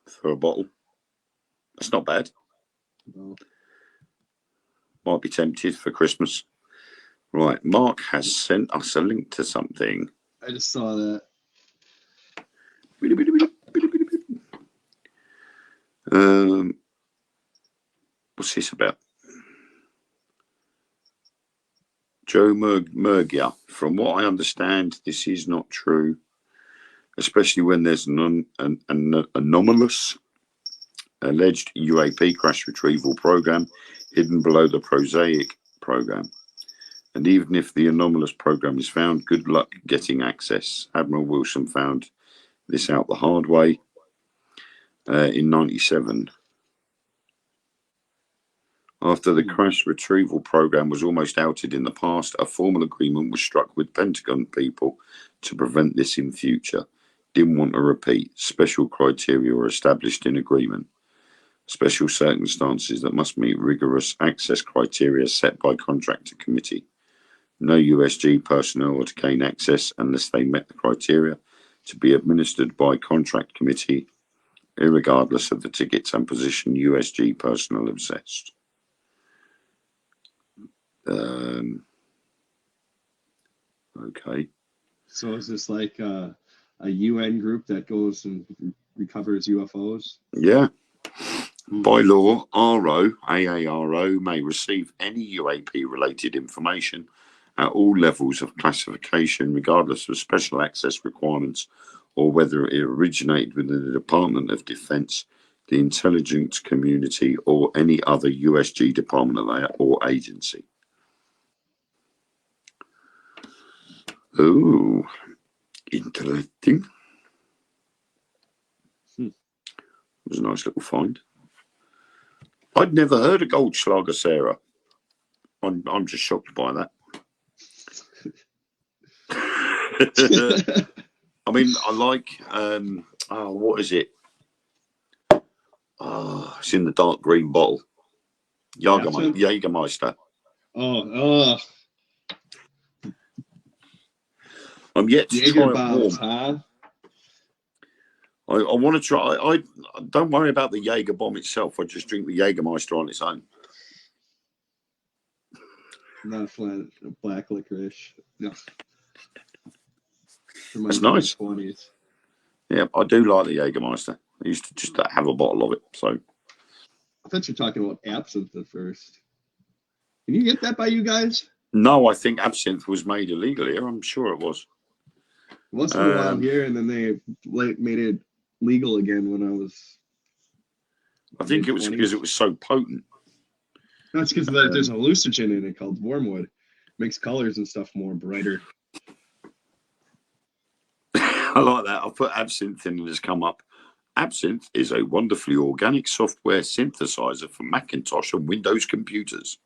for a bottle. That's not bad. No. Might be tempted for Christmas. Right, Mark has sent us a link to something. I just saw that. What's this about? Joe Murgia. From what I understand, this is not true, especially when there's an anomalous alleged UAP crash retrieval program hidden below the prosaic program. And even if the anomalous program is found, good luck getting access. Admiral Wilson found this out the hard way in '97. After the crash retrieval program was almost outed in the past, a formal agreement was struck with Pentagon people to prevent this in future. Didn't want to repeat. Special criteria were established in agreement. Special circumstances that must meet rigorous access criteria set by contractor committee. No USG personnel were to gain access unless they met the criteria to be administered by contract committee, irregardless of the tickets and position USG personnel assessed. Okay. So is this like a UN group that goes and recovers UFOs. Yeah. By law, AARO may receive any UAP-related information at all levels of classification, regardless of special access requirements or whether it originated within the Department of Defense, the intelligence community, or any other USG department or agency. Oh, interesting. It was a nice little find. I'd never heard of Goldschlager, Sarah. I'm just shocked by that. I mean, I like, what is it? Oh, it's in the dark green bottle. Jägermeister. Oh. I'm yet to Jaeger try it bombs, warm. huh? I want to try. I don't worry about the Jaeger bomb itself. I just drink the Jägermeister on its own. Not flat, black licorice. No. That's nice. 20s. Yeah, I do like the Jägermeister. I used to just have a bottle of it. So I thought you were talking about absinthe at first. Can you get that by you guys? no, I think absinthe was made illegal here. I'm sure it was. It was for a while here, and then they made it legal again when I was. I think it was because it was so potent. That's because there's a hallucinogen in it called wormwood. Makes colors and stuff more brighter. I like that. I'll put absinthe in and it's come up. Absinthe is a wonderfully organic software synthesizer for Macintosh and Windows computers.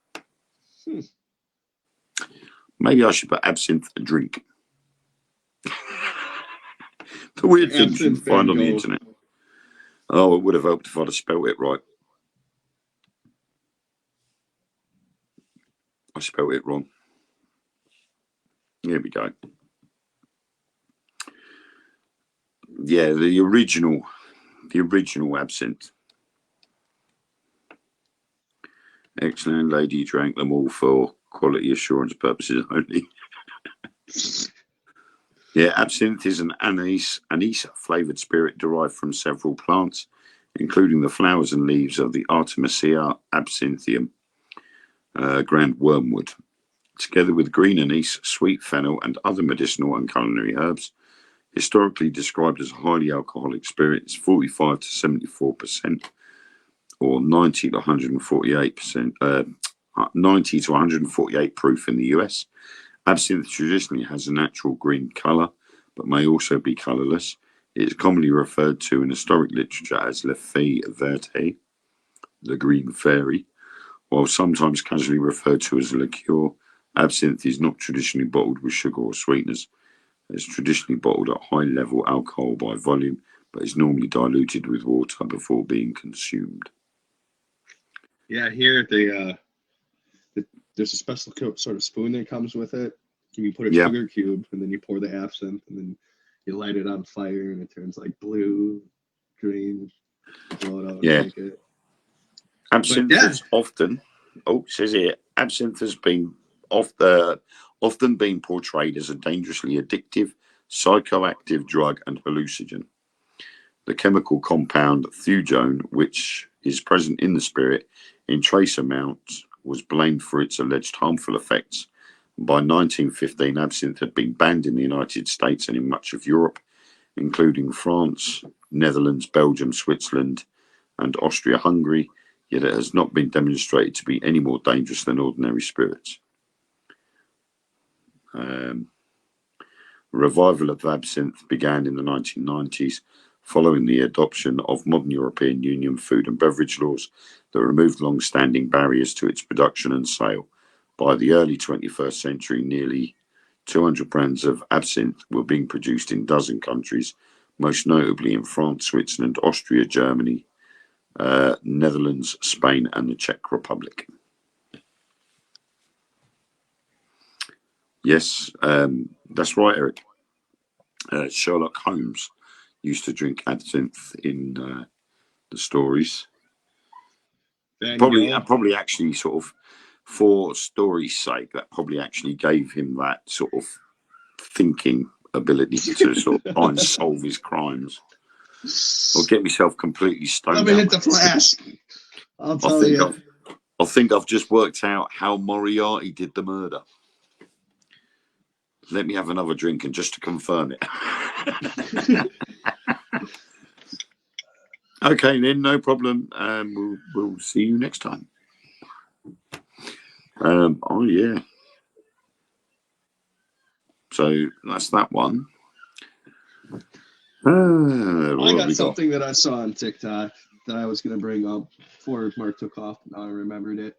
Maybe I should put absinthe a drink. The weird things you can find on the internet. Oh, it would have helped if I'd have spelled it right. I spelled it wrong. Here we go. Yeah, the original absinthe. Excellent lady drank them all for quality assurance purposes only. Yeah, absinthe is an anise flavored spirit derived from several plants, including the flowers and leaves of the Artemisia absinthium, grand wormwood, together with green anise, sweet fennel, and other medicinal and culinary herbs. Historically described as a highly alcoholic spirit, it's 45 to 74%, or 90 to 148%, 90 to 148 proof in the US. Absinthe traditionally has a natural green colour, but may also be colourless. It is commonly referred to in historic literature as Le Fée Verte, the green fairy, while sometimes casually referred to as a liqueur. Absinthe is not traditionally bottled with sugar or sweeteners. It's traditionally bottled at high level alcohol by volume, but is normally diluted with water before being consumed. Yeah, here there's a special sort of spoon that comes with it. You put a sugar cube, and then you pour the absinthe, and then you light it on fire, and it turns like blue, green. Blow it out and drink it. Absinthe is often, says here, absinthe has been often been portrayed as a dangerously addictive, psychoactive drug and hallucinogen. The chemical compound thujone, which is present in the spirit in trace amounts, was blamed for its alleged harmful effects. By 1915, absinthe had been banned in the United States and in much of Europe, including France, Netherlands, Belgium, Switzerland, and Austria-Hungary, yet it has not been demonstrated to be any more dangerous than ordinary spirits. Revival of absinthe began in the 1990s following the adoption of modern European Union food and beverage laws that removed long-standing barriers to its production and sale. By the early 21st century, nearly 200 brands of absinthe were being produced in a dozen countries, most notably in France, Switzerland, Austria, Germany, Netherlands, Spain, and the Czech Republic. Yes, that's right, Eric. Sherlock Holmes used to drink absinthe in the stories. Probably actually sort of for story's sake, that probably actually gave him that sort of thinking ability to sort of try and solve his crimes or get myself completely stoned Let me out. hit the flask. I'll tell think you. I think I've just worked out how Moriarty did the murder. Let me have another drink and just to confirm it. Okay, then, no problem. We'll see you next time. Oh yeah. So that's that one. I got something that I saw on TikTok that I was going to bring up before Mark took off. Now I remembered it.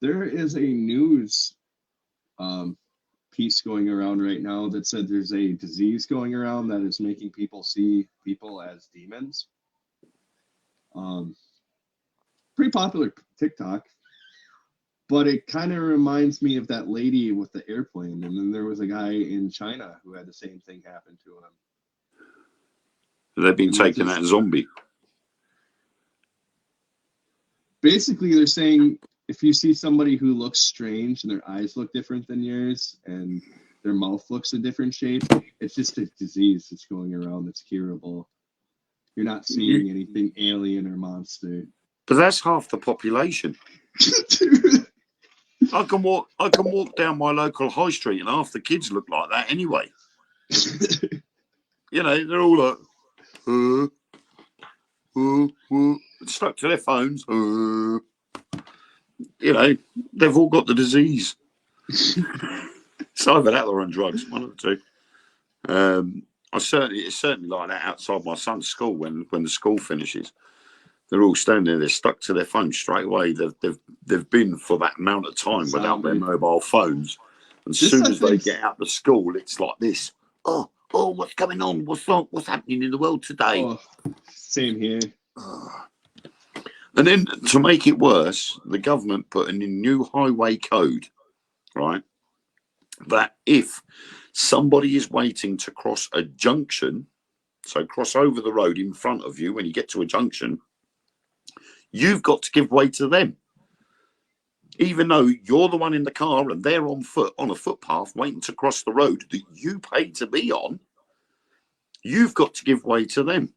There is a news piece going around right now that said there's a disease going around that is making people see people as demons. Pretty popular TikTok, but it kind of reminds me of that lady with the airplane. And then there was a guy in China who had the same thing happen to him. They've been taking that zombie. Basically, they're saying if you see somebody who looks strange and their eyes look different than yours and their mouth looks a different shape, it's just a disease that's going around that's curable. You're not seeing anything alien or monster. But that's half the population. I can walk down my local high street and half the kids look like that anyway. You know, they're all like, stuck to their phones. You know, they've all got the disease. It's either that or on drugs, one of the two. It's certainly like that outside my son's school when the school finishes. They're all standing there, stuck to their phones straight away. They've been for that amount of time without their mobile phones. And as soon as they get out of school, it's like this. Oh, what's going on? What's happening in the world today? Oh, same here. And then to make it worse, the government put in a new highway code, right? That if somebody is waiting to cross a junction, so cross over the road in front of you when you get to a junction, you've got to give way to them. Even though you're the one in the car and they're on foot on a footpath waiting to cross the road that you paid to be on, you've got to give way to them.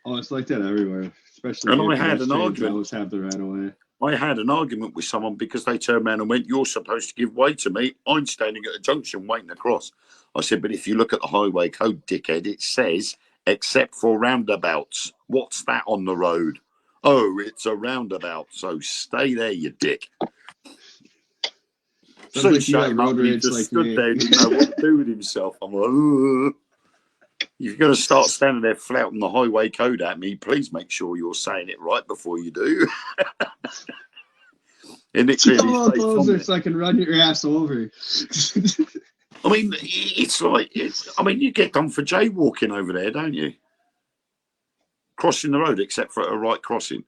Oh, it's like that everywhere, especially. And I had an argument. Always have the right of way. I had an argument with someone because they turned around and went, "You're supposed to give way to me. I'm standing at a junction waiting to cross." I said, "But if you look at the highway code, dickhead, it says except for roundabouts. What's that on the road?" "Oh, it's a roundabout, so stay there, you dick." So like you have road he rage just like stood me. there, didn't know what to do with himself. I'm like, "Ugh. You've got to start standing there flouting the highway code at me. Please make sure you're saying it right before you do." And it Tell clearly all states on those there. so I can run your ass over. I mean, it's like, you get done for jaywalking over there, don't you? Crossing the road, except for a right crossing.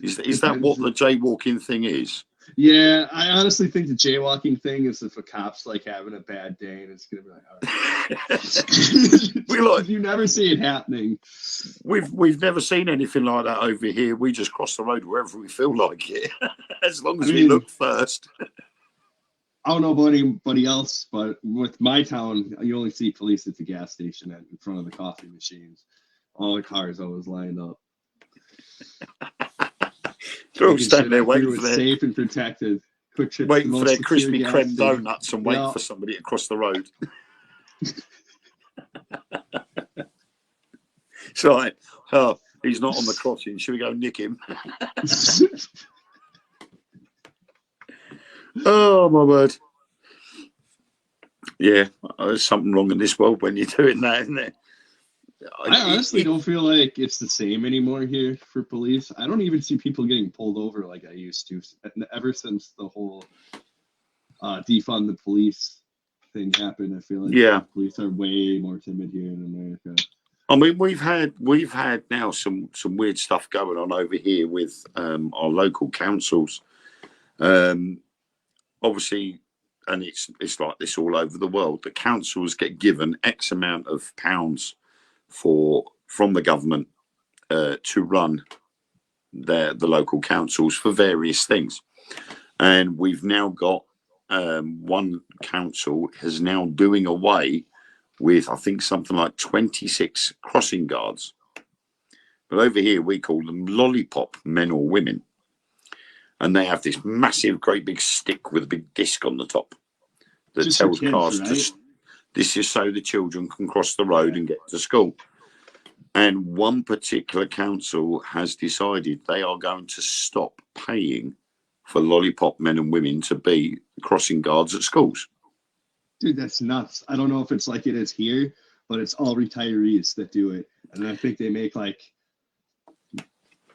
Is that what the jaywalking thing is? Yeah, I honestly think the jaywalking thing is if a cop's like having a bad day and it's gonna be like, all right. You never see it happening. We've never seen anything like that over here. We just cross the road wherever we feel like it, as long as we look first. I don't know about anybody else, but with my town, you only see police at the gas station and in front of the coffee machines. All the cars always lined up. They're all standing there waiting for their safe and protected. Quick trip, waiting for their crispy creme station. donuts and waiting for somebody to cross the road. It's like, oh, he's not on the crossing. Should we go nick him? Oh, my word. Yeah, there's something wrong in this world when you're doing that, isn't there? I honestly don't feel like it's the same anymore here for police. I don't even see people getting pulled over like I used to ever since the whole defund the police thing happened. I feel like police are way more timid here in America. I mean, we've had now some weird stuff going on over here with our local councils. Obviously, and it's like this all over the world. The councils get given X amount of pounds from the government to run the local councils for various things, and we've now got one council is now doing away with, I think, something like 26 crossing guards. But over here, we call them lollipop men or women. And they have this massive, great big stick with a big disc on the top that Just for tells kids, cars right? this is so the children can cross the road and get to school. And one particular council has decided they are going to stop paying for lollipop men and women to be crossing guards at schools. Dude, that's nuts. I don't know if it's like it is here, but it's all retirees that do it. And I think they make like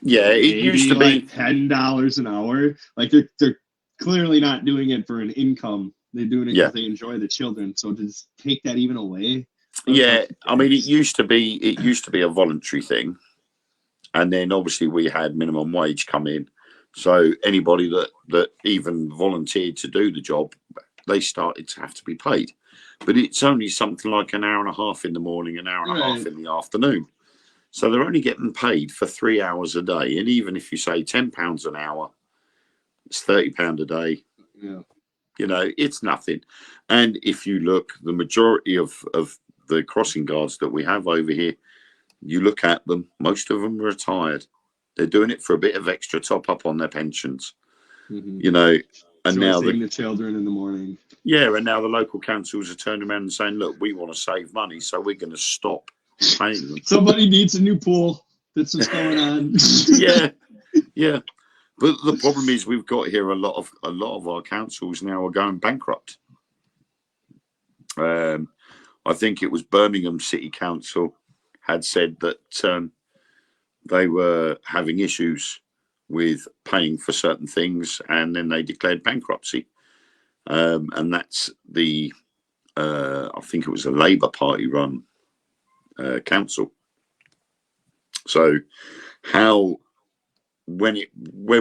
Yeah, it maybe used to be. like $10 an hour. Like they're clearly not doing it for an income. They're doing it because they enjoy the children. So to just take that even away. Yeah, I mean, it used to be a voluntary thing, and then obviously we had minimum wage come in. So anybody that even volunteered to do the job, they started to have to be paid. But it's only something like an hour and a half in the morning, an hour and a half in the afternoon. So they're only getting paid for 3 hours a day. And even if you say £10 an hour, it's £30 a day. Yeah. You know, it's nothing. And if you look, the majority of the crossing guards that we have over here, you look at them, most of them are retired. They're doing it for a bit of extra top up on their pensions, you know. And now the children in the morning. Yeah, and now the local councils are turning around and saying, look, we want to save money, so we're going to stop paying them. Somebody needs a new pool. That's what's going on. Yeah. But the problem is we've got here a lot of our councils now are going bankrupt. I think it was Birmingham City Council had said that they were having issues with paying for certain things, and then they declared bankruptcy. And that's the I think it was a Labour Party run council. So when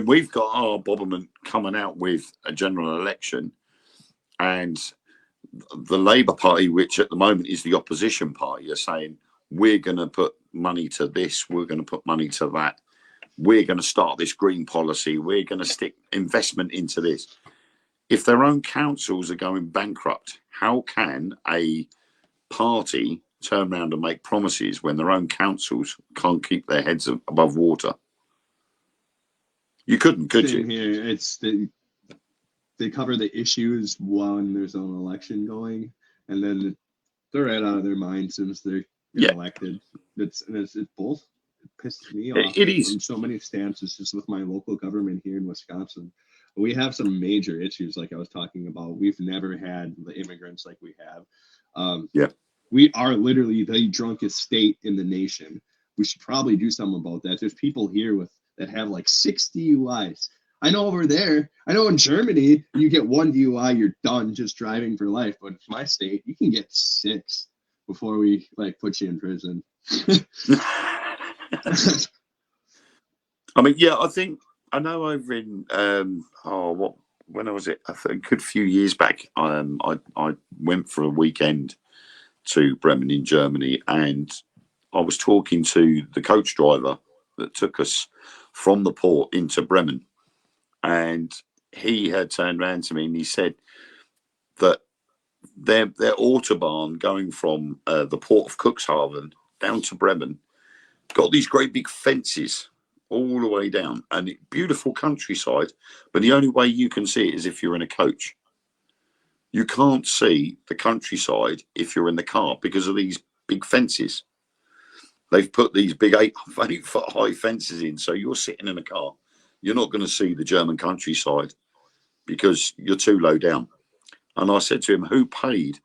we've got our Boberman coming out with a general election, and the Labour Party, which at the moment is the opposition party, are saying we're going to put money to this, we're going to put money to that, we're going to start this green policy, we're going to stick investment into this. If their own councils are going bankrupt, how can a party turn around and make promises when their own councils can't keep their heads above water? You couldn't, could you? Here, it's they cover the issues when there's an election going, and then they're right out of their mind since they're elected. It's both. It pisses me off. It is in so many stances just with my local government here in Wisconsin. We have some major issues, like I was talking about. We've never had the immigrants like we have. We are literally the drunkest state in the nation. We should probably do something about that. There's people here that have like 6 DUIs. I know over there, I know in Germany, you get 1 DUI, you're done just driving for life. But in my state, you can get 6 before we like put you in prison. I mean, yeah, I know over in when was it? I think a good few years back, I went for a weekend to Bremen in Germany, and I was talking to the coach driver that took us from the port into Bremen, and he had turned around to me and he said that their autobahn going from the port of Cuxhaven down to Bremen got these great big fences all the way down, and beautiful countryside, but the only way you can see it is if you're in a coach. You can't see the countryside if you're in the car because of these big fences. They've put these big 8-foot high fences in, so you're sitting in a car, you're not going to see the German countryside because you're too low down. And I said to him, who paid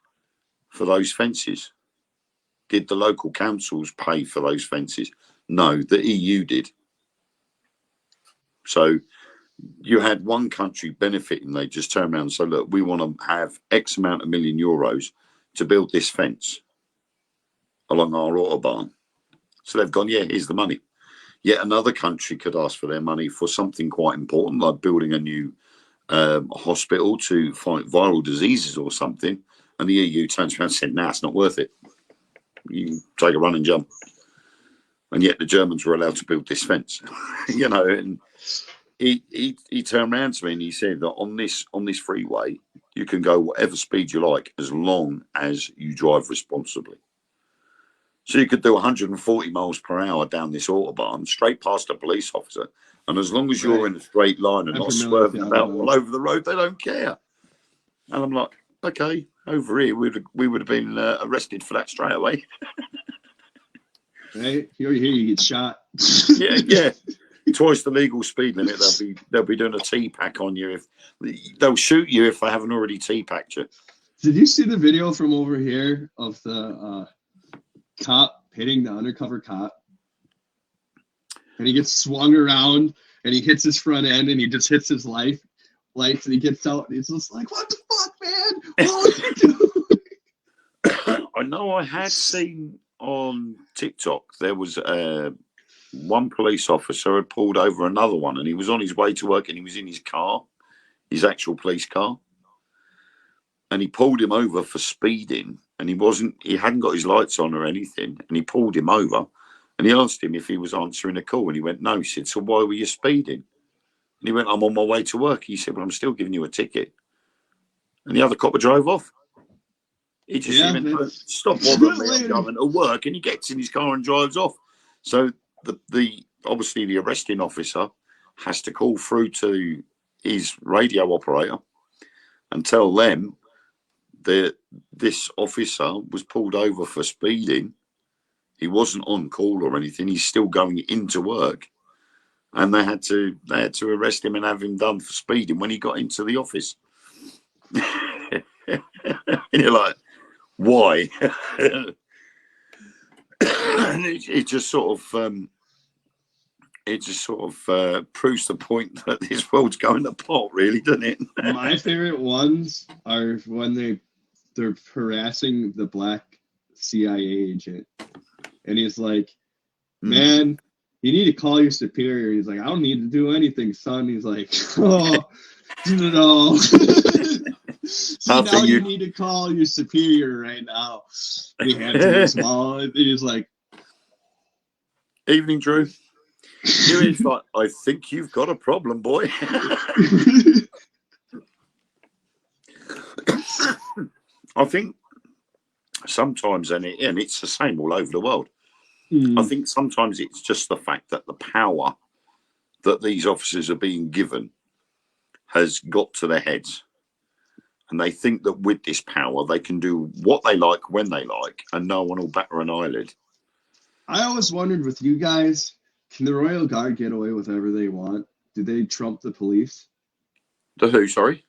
for those fences? Did the local councils pay for those fences? No, the EU did. So you had one country benefiting. They just turned around and said, look, we want to have X amount of million euros to build this fence along our autobahn. So they've gone, yeah, here's the money. Yet another country could ask for their money for something quite important, like building a new hospital to fight viral diseases or something. And the EU turns around and said, nah, it's not worth it. You can take a run and jump. And yet the Germans were allowed to build this fence, you know. And he turned around to me and he said that on this freeway, You can go whatever speed you like as long as you drive responsibly. So you could do 140 miles per hour down this autobahn straight past a police officer. And as long as you're in a straight line and I'm not familiar with swerving the about autobahns. all over the road, they don't care. And I'm like, okay, over here, we would have been arrested for that straight away. Right? Here you get shot. Yeah. Twice the legal speed limit. They'll be doing a T-pack on you. If they'll shoot you if they haven't already T-packed you. Did you see the video from over here of the cop hitting the undercover cop? And he gets swung around and he hits his front end and he just hits his lights and he gets out and he's just like, what the fuck, man? What are you doing? I know I had seen on TikTok there was one police officer had pulled over another one and he was on his way to work and he was in his car, his actual police car. And he pulled him over for speeding and he hadn't got his lights on or anything. And he pulled him over and he asked him if he was answering a call. And he went, no. He said, so why were you speeding? And he went, I'm on my way to work. He said, well, I'm still giving you a ticket. And the other copper drove off. He just said, stop bothering me, I'm going to work. And he gets in his car and drives off. So the obviously the arresting officer has to call through to his radio operator and tell them that this officer was pulled over for speeding. He wasn't on call or anything. He's still going into work, and they had to arrest him and have him done for speeding when he got into the office. And you're like, why? And it just sort of proves the point that this world's going to pot, really, doesn't it? My favorite ones are when they're harassing the black CIA agent, and he's like, man, you need to call your superior. He's like, I don't need to do anything, son. He's like, oh, no. See, now you need to call your superior right now. He hands him his wallet, and he's like, evening, Drew. He's like, I think you've got a problem, boy. I think sometimes, and it's the same all over the world. I think sometimes it's just the fact that the power that these officers are being given has got to their heads. And they think that with this power, they can do what they like when they like, and no one will batter an eyelid. I always wondered with you guys, can the Royal Guard get away with whatever they want? Do they trump the police? The who, sorry?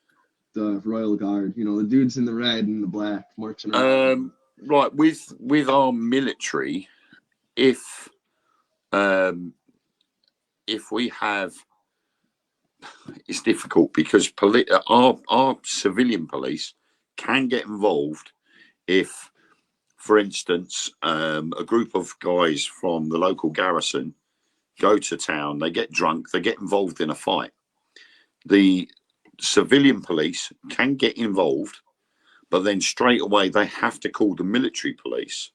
The Royal Guard. You know, the dudes in the red and the black marching around. Right, with our military, if we have, it's difficult because our civilian police can get involved if, for instance, a group of guys from the local garrison go to town, they get drunk, they get involved in a fight. The civilian police can get involved, but then straight away they have to call the military police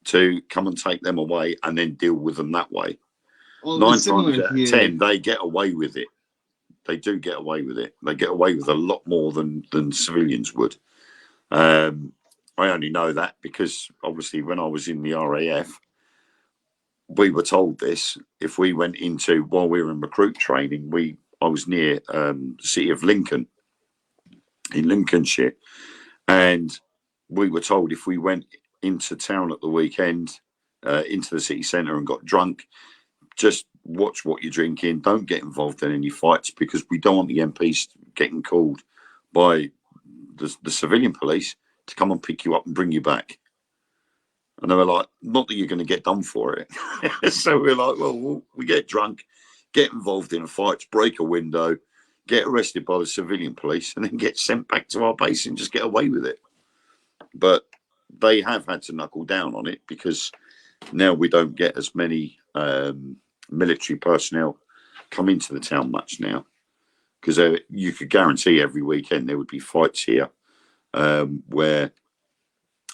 to come and take them away and then deal with them that way. Well, 9 times out of 10, they get away with it. They do get away with it. They get away with a lot more than civilians would. I only know that because obviously when I was in the RAF, we were told this. If we went into, while we were in recruit training, I was near the city of Lincoln in Lincolnshire, and we were told if we went into town at the weekend, into the city centre and got drunk, just watch what you're drinking. Don't get involved in any fights because we don't want the MPs getting called by the civilian police to come and pick you up and bring you back. And they were like, not that you're going to get done for it. So we're like, well, we get drunk, get involved in a fight, break a window, get arrested by the civilian police, and then get sent back to our base and just get away with it. But they have had to knuckle down on it because now we don't get as many military personnel come into the town much now. Because you could guarantee every weekend there would be fights here where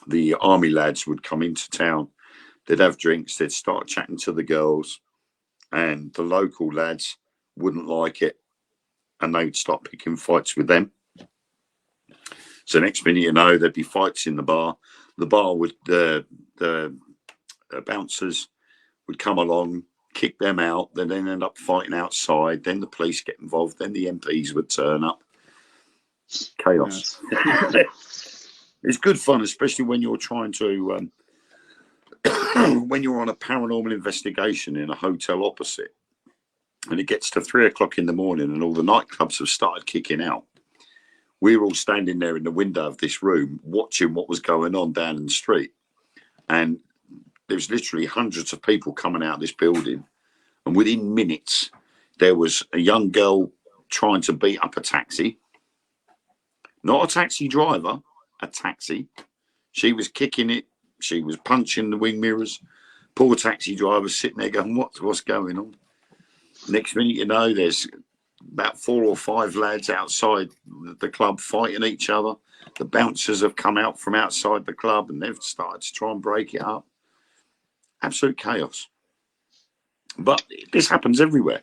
the army lads would come into town, they'd have drinks, they'd start chatting to the girls, and the local lads wouldn't like it, and they would start picking fights with them. So next minute, you know, there'd be fights in the bar. The bar would, the bouncers would come along, kick them out, then end up fighting outside. Then the police get involved. Then the MPs would turn up. Chaos. Yes. It's good fun, especially when you're trying to, when you're on a paranormal investigation in a hotel opposite, and it gets to 3 o'clock in the morning and all the nightclubs have started kicking out. We were all standing there in the window of this room watching what was going on down in the street. And there's literally hundreds of people coming out of this building. And within minutes, there was a young girl trying to beat up a taxi. Not a taxi driver, a taxi. She was kicking it. She was punching the wing mirrors. Poor taxi driver sitting there going, what's going on? Next minute, you know, there's about 4 or 5 lads outside the club fighting each other. The bouncers have come out from outside the club and they've started to try and break it up. Absolute chaos. But this happens everywhere.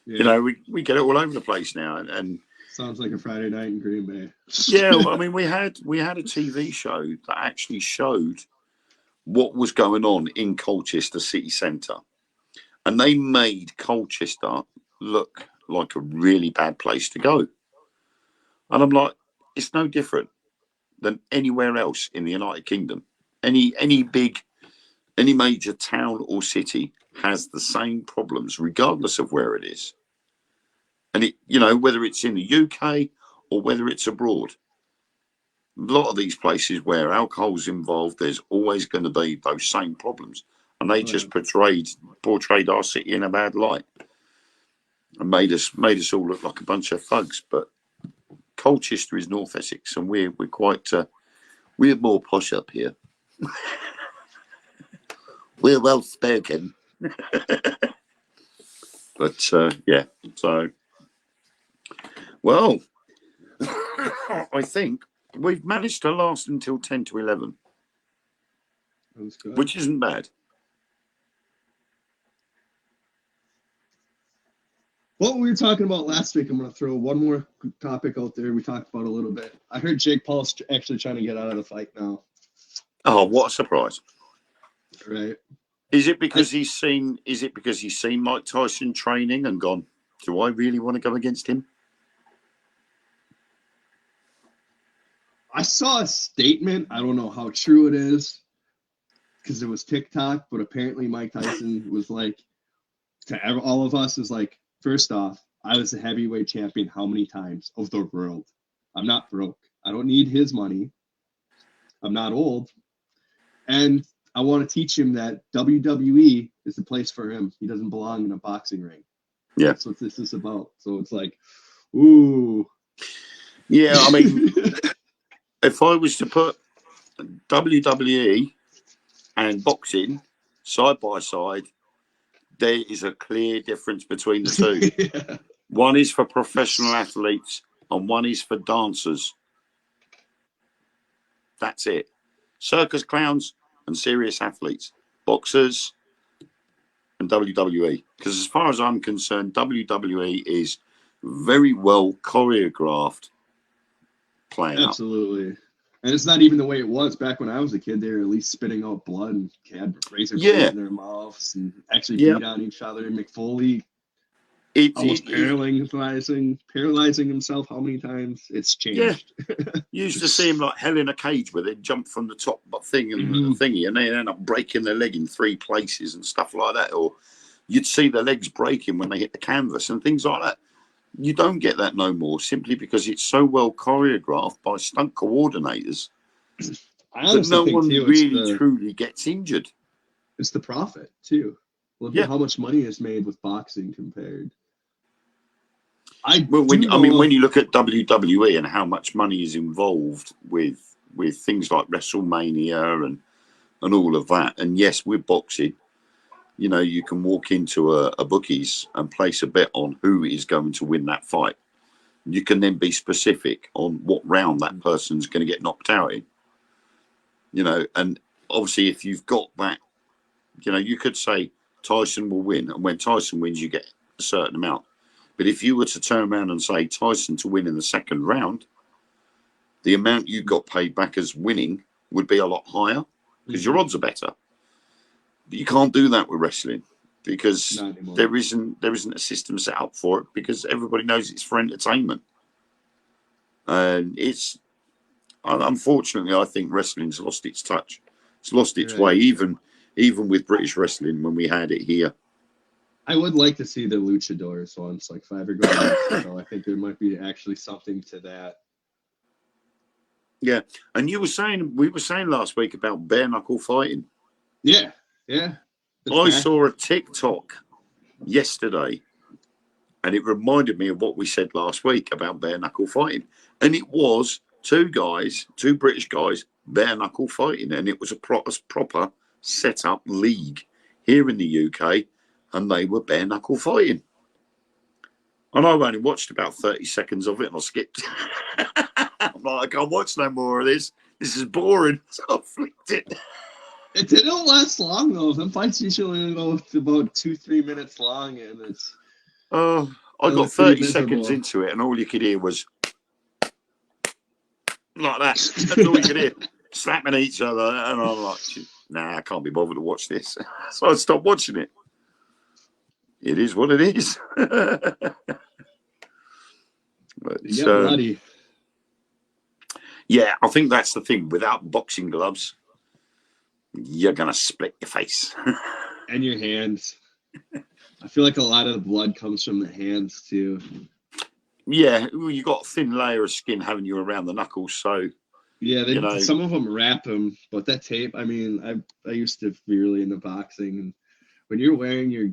Yeah. You know, we get it all over the place now. And Sounds like a Friday night in Green Bay. yeah, well, I mean, we had a TV show that actually showed what was going on in Colchester city centre. And they made Colchester look like a really bad place to go. And I'm like, it's no different than anywhere else in the United Kingdom. Any major town or city has the same problems, regardless of where it is. And it, you know, whether it's in the UK or whether it's abroad, a lot of these places where alcohol's involved, there's always going to be those same problems. And they just portrayed our city in a bad light and made us all look like a bunch of thugs. But Colchester is North Essex, and we're quite we're more posh up here. We're well spoken. But yeah, so well, I think we've managed to last until 10 to 11, That's good. which isn't bad. What we were talking about last week, I'm going to throw one more topic out there. We talked about a little bit. I heard Jake Paul's actually trying to get out of the fight now. Oh, what a surprise! Right? Is it because he's seen Mike Tyson training and gone, do I really want to go against him? I saw a statement. I don't know how true it is because it was TikTok, but apparently Mike Tyson was like, to all of us, is like, first off, I was a heavyweight champion how many times of the world? I'm not broke. I don't need his money. I'm not old. And I want to teach him that WWE is the place for him. He doesn't belong in a boxing ring. Yeah. That's what this is about. So it's like, ooh. Yeah, I mean, if I was to put WWE and boxing side by side, there is a clear difference between the two. Yeah. One is for professional athletes and one is for dancers. That's it. Circus clowns and serious athletes. Boxers and WWE. Because as far as I'm concerned, WWE is very well choreographed playing up. Absolutely. And it's not even the way it was back when I was a kid. They were at least spitting out blood and had razor blades in their mouths and actually beat on each other. And McFoley almost paralyzing himself how many times? It's changed. Yeah. You used to see him like hell in a cage where they'd jump from the top thing and the thingy and they'd end up breaking their leg in 3 places and stuff like that. Or you'd see their legs breaking when they hit the canvas and things like that. You don't get that no more simply because it's so well choreographed by stunt coordinators that no one really truly gets injured. It's the profit too. Look at how much money is made with boxing compared. When you look at WWE and how much money is involved with things like WrestleMania and all of that, and yes, with boxing, you know, you can walk into a bookies and place a bet on who is going to win that fight. You can then be specific on what round that person's going to get knocked out in. You know, and obviously if you've got that, you know, you could say Tyson will win, and when Tyson wins, you get a certain amount. But if you were to turn around and say Tyson to win in the 2nd round, the amount you got paid back as winning would be a lot higher because your odds are better. But you can't do that with wrestling because there isn't a system set up for it because everybody knows it's for entertainment. And it's unfortunately, I think wrestling's lost its touch. It's lost its way, even with British wrestling when we had it here. I would like to see the luchadors once, like if I ever go to Mexico. I think there might be actually something to that. Yeah, and we were saying last week about bare knuckle fighting. Yeah. I saw a TikTok yesterday, and it reminded me of what we said last week about bare knuckle fighting. And it was two British guys, bare knuckle fighting, and it was a proper set up league here in the UK, and they were bare knuckle fighting. And I've only watched about 30 seconds of it, and I skipped. I'm like, I can't watch no more of this. This is boring. So I flicked it. It didn't last long though. Them fights usually go about 2-3 minutes long, and it's. I got 30 seconds into it, and all you could hear was like that. That's all you could hear, slapping each other, and I'm like, nah, I can't be bothered to watch this. So I stopped watching it. It is what it is. But, bloody. Yeah, I think that's the thing. Without boxing gloves, you're gonna split your face and your hands. I feel like a lot of the blood comes from the hands too. Yeah, well, you got a thin layer of skin, haven't you, around the knuckles? So yeah, some of them wrap them, but that tape. I mean, I used to be really into boxing, and when you're wearing your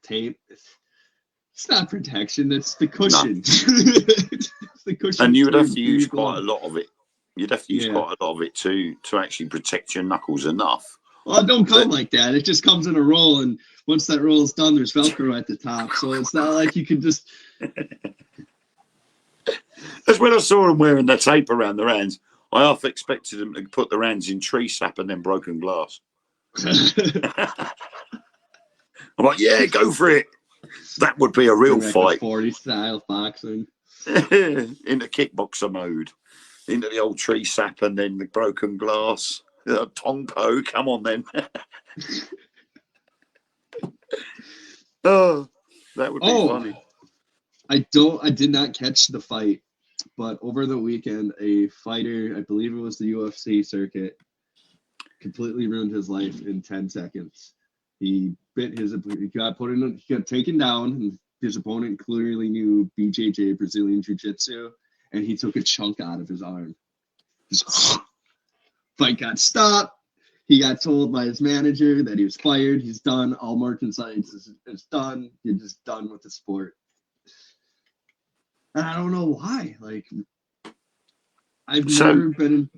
tape, it's not protection. It's the cushion. No. It's the cushion. And you would have to use quite a lot of it. You'd have to use quite a lot of it to actually protect your knuckles enough. Well, it don't come like that. It just comes in a roll, and once that roll is done, there's Velcro at the top. So it's not like you can just. That's when I saw them wearing the tape around their hands. I half expected them to put their hands in tree sap and then broken glass. I'm like, yeah, go for it. That would be a real fight. 40 style boxing. Into kickboxer mode. Into the old tree sap and then the broken glass. Tongpo, come on then. Oh, that would be funny. I did not catch the fight, but over the weekend, a fighter, I believe it was the UFC circuit, completely ruined his life in 10 seconds. He got taken down, and his opponent clearly knew BJJ, Brazilian Jiu-Jitsu, and he took a chunk out of his arm. Just, fight got stopped. He got told by his manager that he was fired. He's done. All marking science is done. You're just done with the sport. And I don't know why. Like, I've never been in.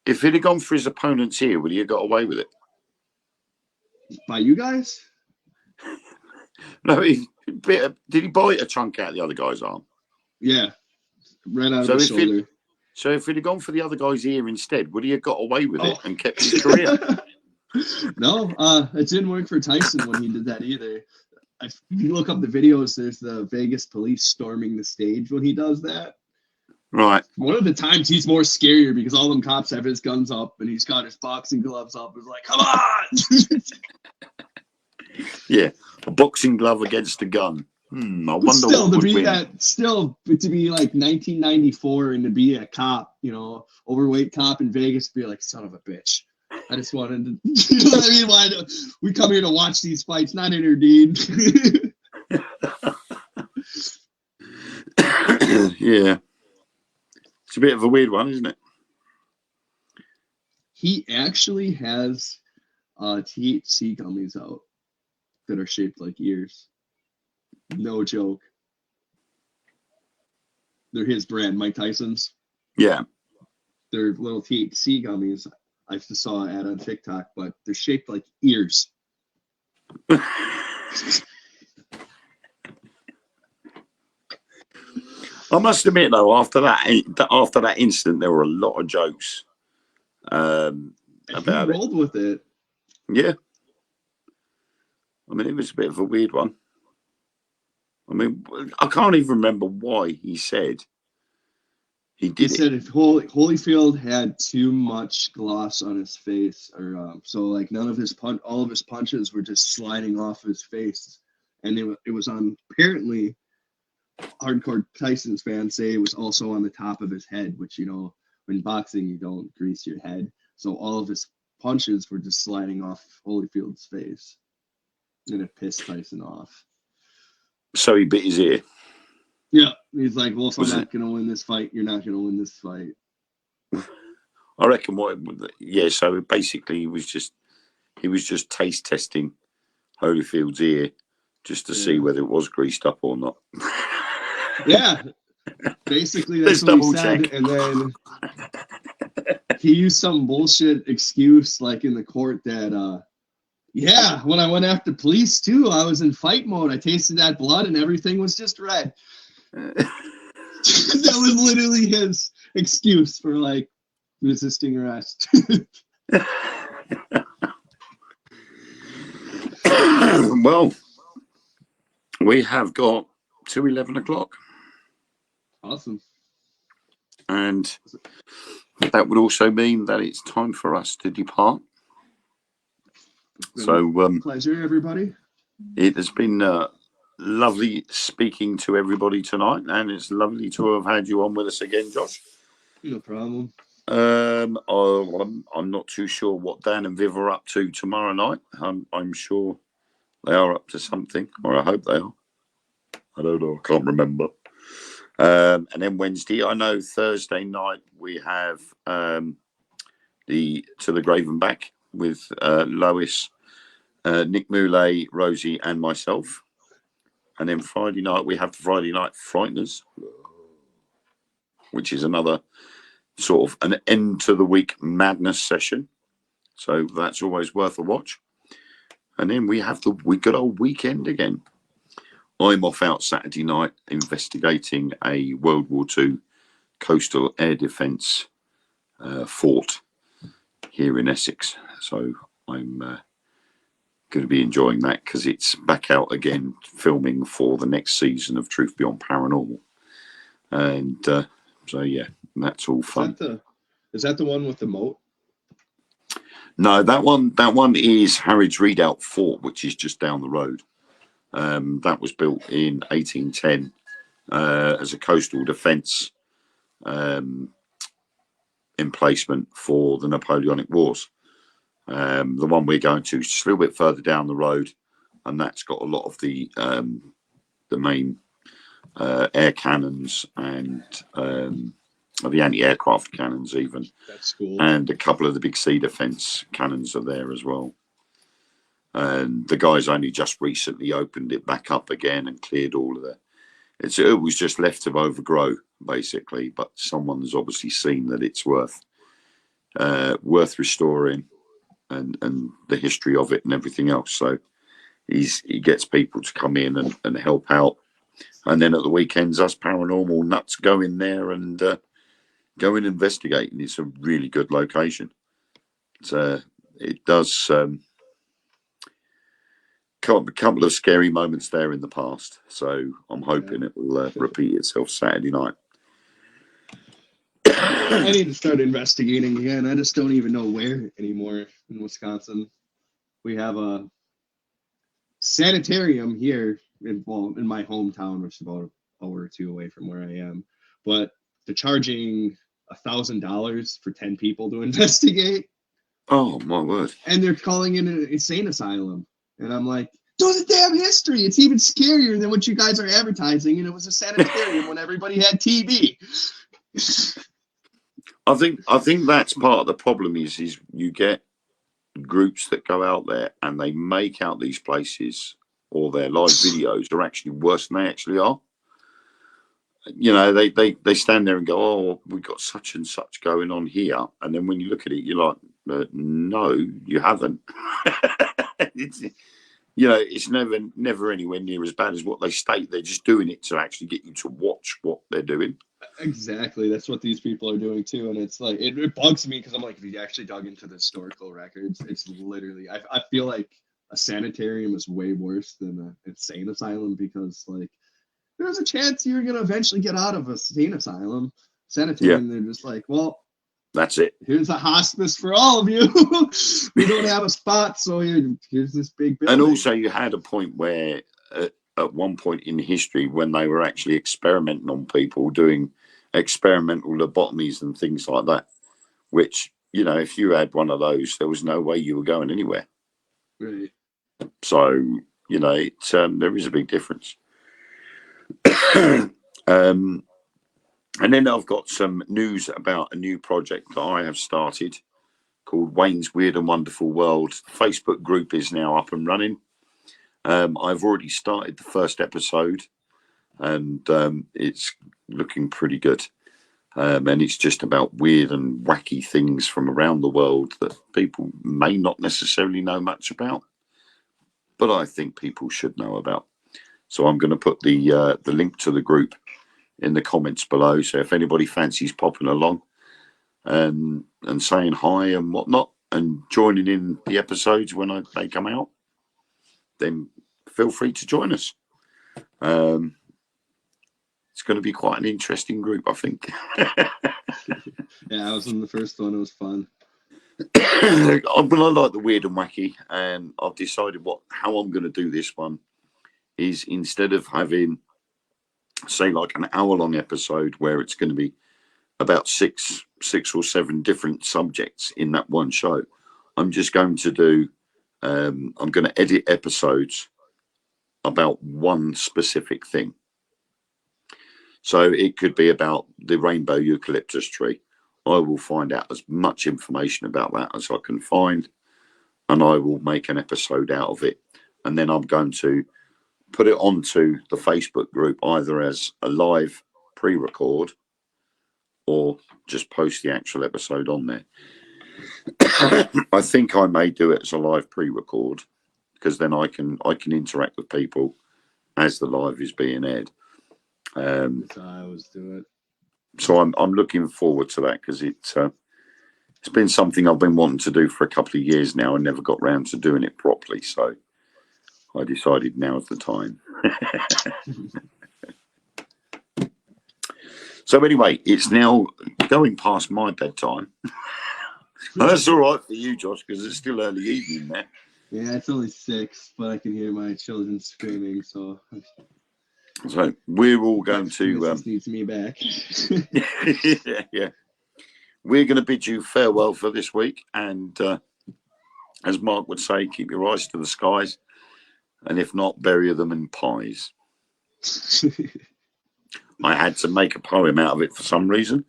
If he'd have gone for his opponents here, would he have got away with it? By you guys? No, did he bite a chunk out of the other guy's arm? Yeah, right out of his shoulder. So if he'd have gone for the other guy's ear instead, would he have got away with it and kept his career? No, it didn't work for Tyson when he did that either. If you look up the videos, there's the Vegas police storming the stage when he does that. Right. One of the times he's more scarier because all them cops have his guns up and he's got his boxing gloves up. It's like, come on! Yeah, a boxing glove against a gun. I wonder still, what to would be win. to be like 1994 and to be a cop, overweight cop in Vegas, to be like, son of a bitch. I just wanted to, you know what I mean? We come here to watch these fights, not intervene. Yeah. It's a bit of a weird one, isn't it? He actually has THC gummies out that are shaped like ears. No joke. They're his brand, Mike Tyson's. Yeah. They're little THC gummies. I just saw an ad on TikTok, but they're shaped like ears. I must admit, though, after that incident, there were a lot of jokes about he rolled with it. Yeah. I mean, it was a bit of a weird one. I mean, I can't even remember why he said He He did it. said if Holyfield had too much gloss on his face, or so like none of his all of his punches were just sliding off his face, and it was on apparently hardcore Tyson's fans say it was also on the top of his head, which in boxing you don't grease your head, so all of his punches were just sliding off Holyfield's face, and it pissed Tyson off. So he bit his ear. Yeah, he's like, well, if I'm Was not going to win this fight, you're not going to win this fight. I reckon so basically he was just taste testing Holyfield's ear just to see whether it was greased up or not. Yeah, basically that's Let's what he said. double check. And then he used some bullshit excuse like in the court that, when I went after police too, I was in fight mode. I tasted that blood and everything was just red. That was literally his excuse for like resisting arrest. Well, we have got to 11 o'clock. Awesome. And that would also mean that it's time for us to depart. So, pleasure, everybody. It has been lovely speaking to everybody tonight, and it's lovely to have had you on with us again, Josh. No problem. I'm not too sure what Dan and Viv are up to tomorrow night. I'm sure they are up to something, or I hope they are. I don't know. I can't remember. And then Wednesday, I know Thursday night we have the To the Grave and Back with Lois, Nick Moulet, Rosie, and myself. And then Friday night we have the Friday Night Frighteners, which is another sort of an end to the week madness session. So that's always worth a watch. And then we have the good old weekend again. I'm off out Saturday night investigating a World War II coastal air defence fort here in Essex. So I'm going to be enjoying that because it's back out again filming for the next season of Truth Beyond Paranormal. And so, yeah, that's all fun. Is that the one with the moat? No, that one is Harrods Redoubt Fort, which is just down the road. That was built in 1810 as a coastal defence emplacement for the Napoleonic Wars. The one we're going to is just a little bit further down the road, and that's got a lot of the main air cannons and the anti-aircraft cannons even. That's cool. And a couple of the big sea defence cannons are there as well. And the guys only just recently opened it back up again and cleared all of it was just left to overgrow basically, but someone's obviously seen that it's worth restoring and the history of it and everything else. So he gets people to come in and help out, and then at the weekends us paranormal nuts go in there and go and investigate, and it's a really good location. It does a couple of scary moments there in the past, so I'm hoping it will repeat itself Saturday night. I need to start investigating again. I just don't even know where anymore in Wisconsin. We have a sanitarium here in my hometown, which is about an hour or two away from where I am, but they're charging $1,000 for 10 people to investigate. Oh my word! And they're calling it an insane asylum. And I'm like, do the damn history. It's even scarier than what you guys are advertising. And it was a sanitarium when everybody had TB. I think that's part of the problem is you get groups that go out there and they make out these places or their live videos are actually worse than they actually are. You know, they stand there and go, oh, we've got such and such going on here. And then when you look at it, you're like, no, you haven't. It's never anywhere near as bad as what they state. They're just doing it to actually get you to watch what they're doing. Exactly. That's what these people are doing too. And it's like, it bugs me because I'm like, if you actually dug into the historical records, it's literally, I feel like a sanitarium is way worse than an insane asylum because like, there's a chance you're going to eventually get out of a insane asylum. sanitary, Yeah. and they're just like, well, That's it. here's a hospice for all of you. We don't have a spot, so here's this big building. And also, you had a point where, at one point in history, when they were actually experimenting on people, doing experimental lobotomies and things like that, which, you know, if you had one of those, there was no way you were going anywhere. Right. So, you know, there is a big difference. And then I've got some news about a new project that I have started called Wayne's Weird and Wonderful World. Facebook group is now up and running. I've already started the first episode, and it's looking pretty good. And it's just about weird and wacky things from around the world that people may not necessarily know much about, but I think people should know about. So I'm going to put the link to the group in the comments below. So if anybody fancies popping along and saying hi and whatnot and joining in the episodes when they come out, then feel free to join us. It's going to be quite an interesting group, I think. Yeah, I was in the first one. It was fun. Well, I like the weird and wacky, and I've decided how I'm going to do this one is, instead of having, say, like an hour-long episode where it's going to be about six or seven different subjects in that one show, I'm just going to do, I'm going to edit episodes about one specific thing. So it could be about the rainbow eucalyptus tree. I will find out as much information about that as I can find, and I will make an episode out of it. And then I'm going to put it onto the Facebook group either as a live pre-record or just post the actual episode on there. I think I may do it as a live pre-record, because then I can interact with people as the live is being aired. That's how I always do it. So I'm looking forward to that, because it's been something I've been wanting to do for a couple of years now and never got round to doing it properly. So I decided now's the time. So anyway, it's now going past my bedtime. That's all right for you, Josh, because it's still early evening there. Yeah, it's only 6, but I can hear my children screaming, so we're all going to Mrs. needs me back. yeah. We're going to bid you farewell for this week, and as Mark would say, keep your eyes to the skies, and if not, bury them in pies. I had to make a poem out of it for some reason.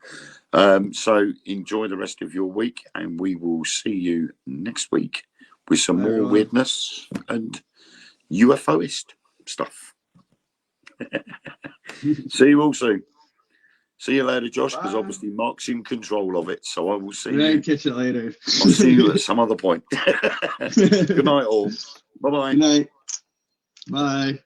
So enjoy the rest of your week, and we will see you next week with some more everyone. weirdness and UFOist stuff. See you all soon. See you later, Josh, because Bye. obviously Mark's in control of it. So I will see Right, you. catch you later. I'll see you at some other point. Good night, all. Bye-bye. Good night. Bye.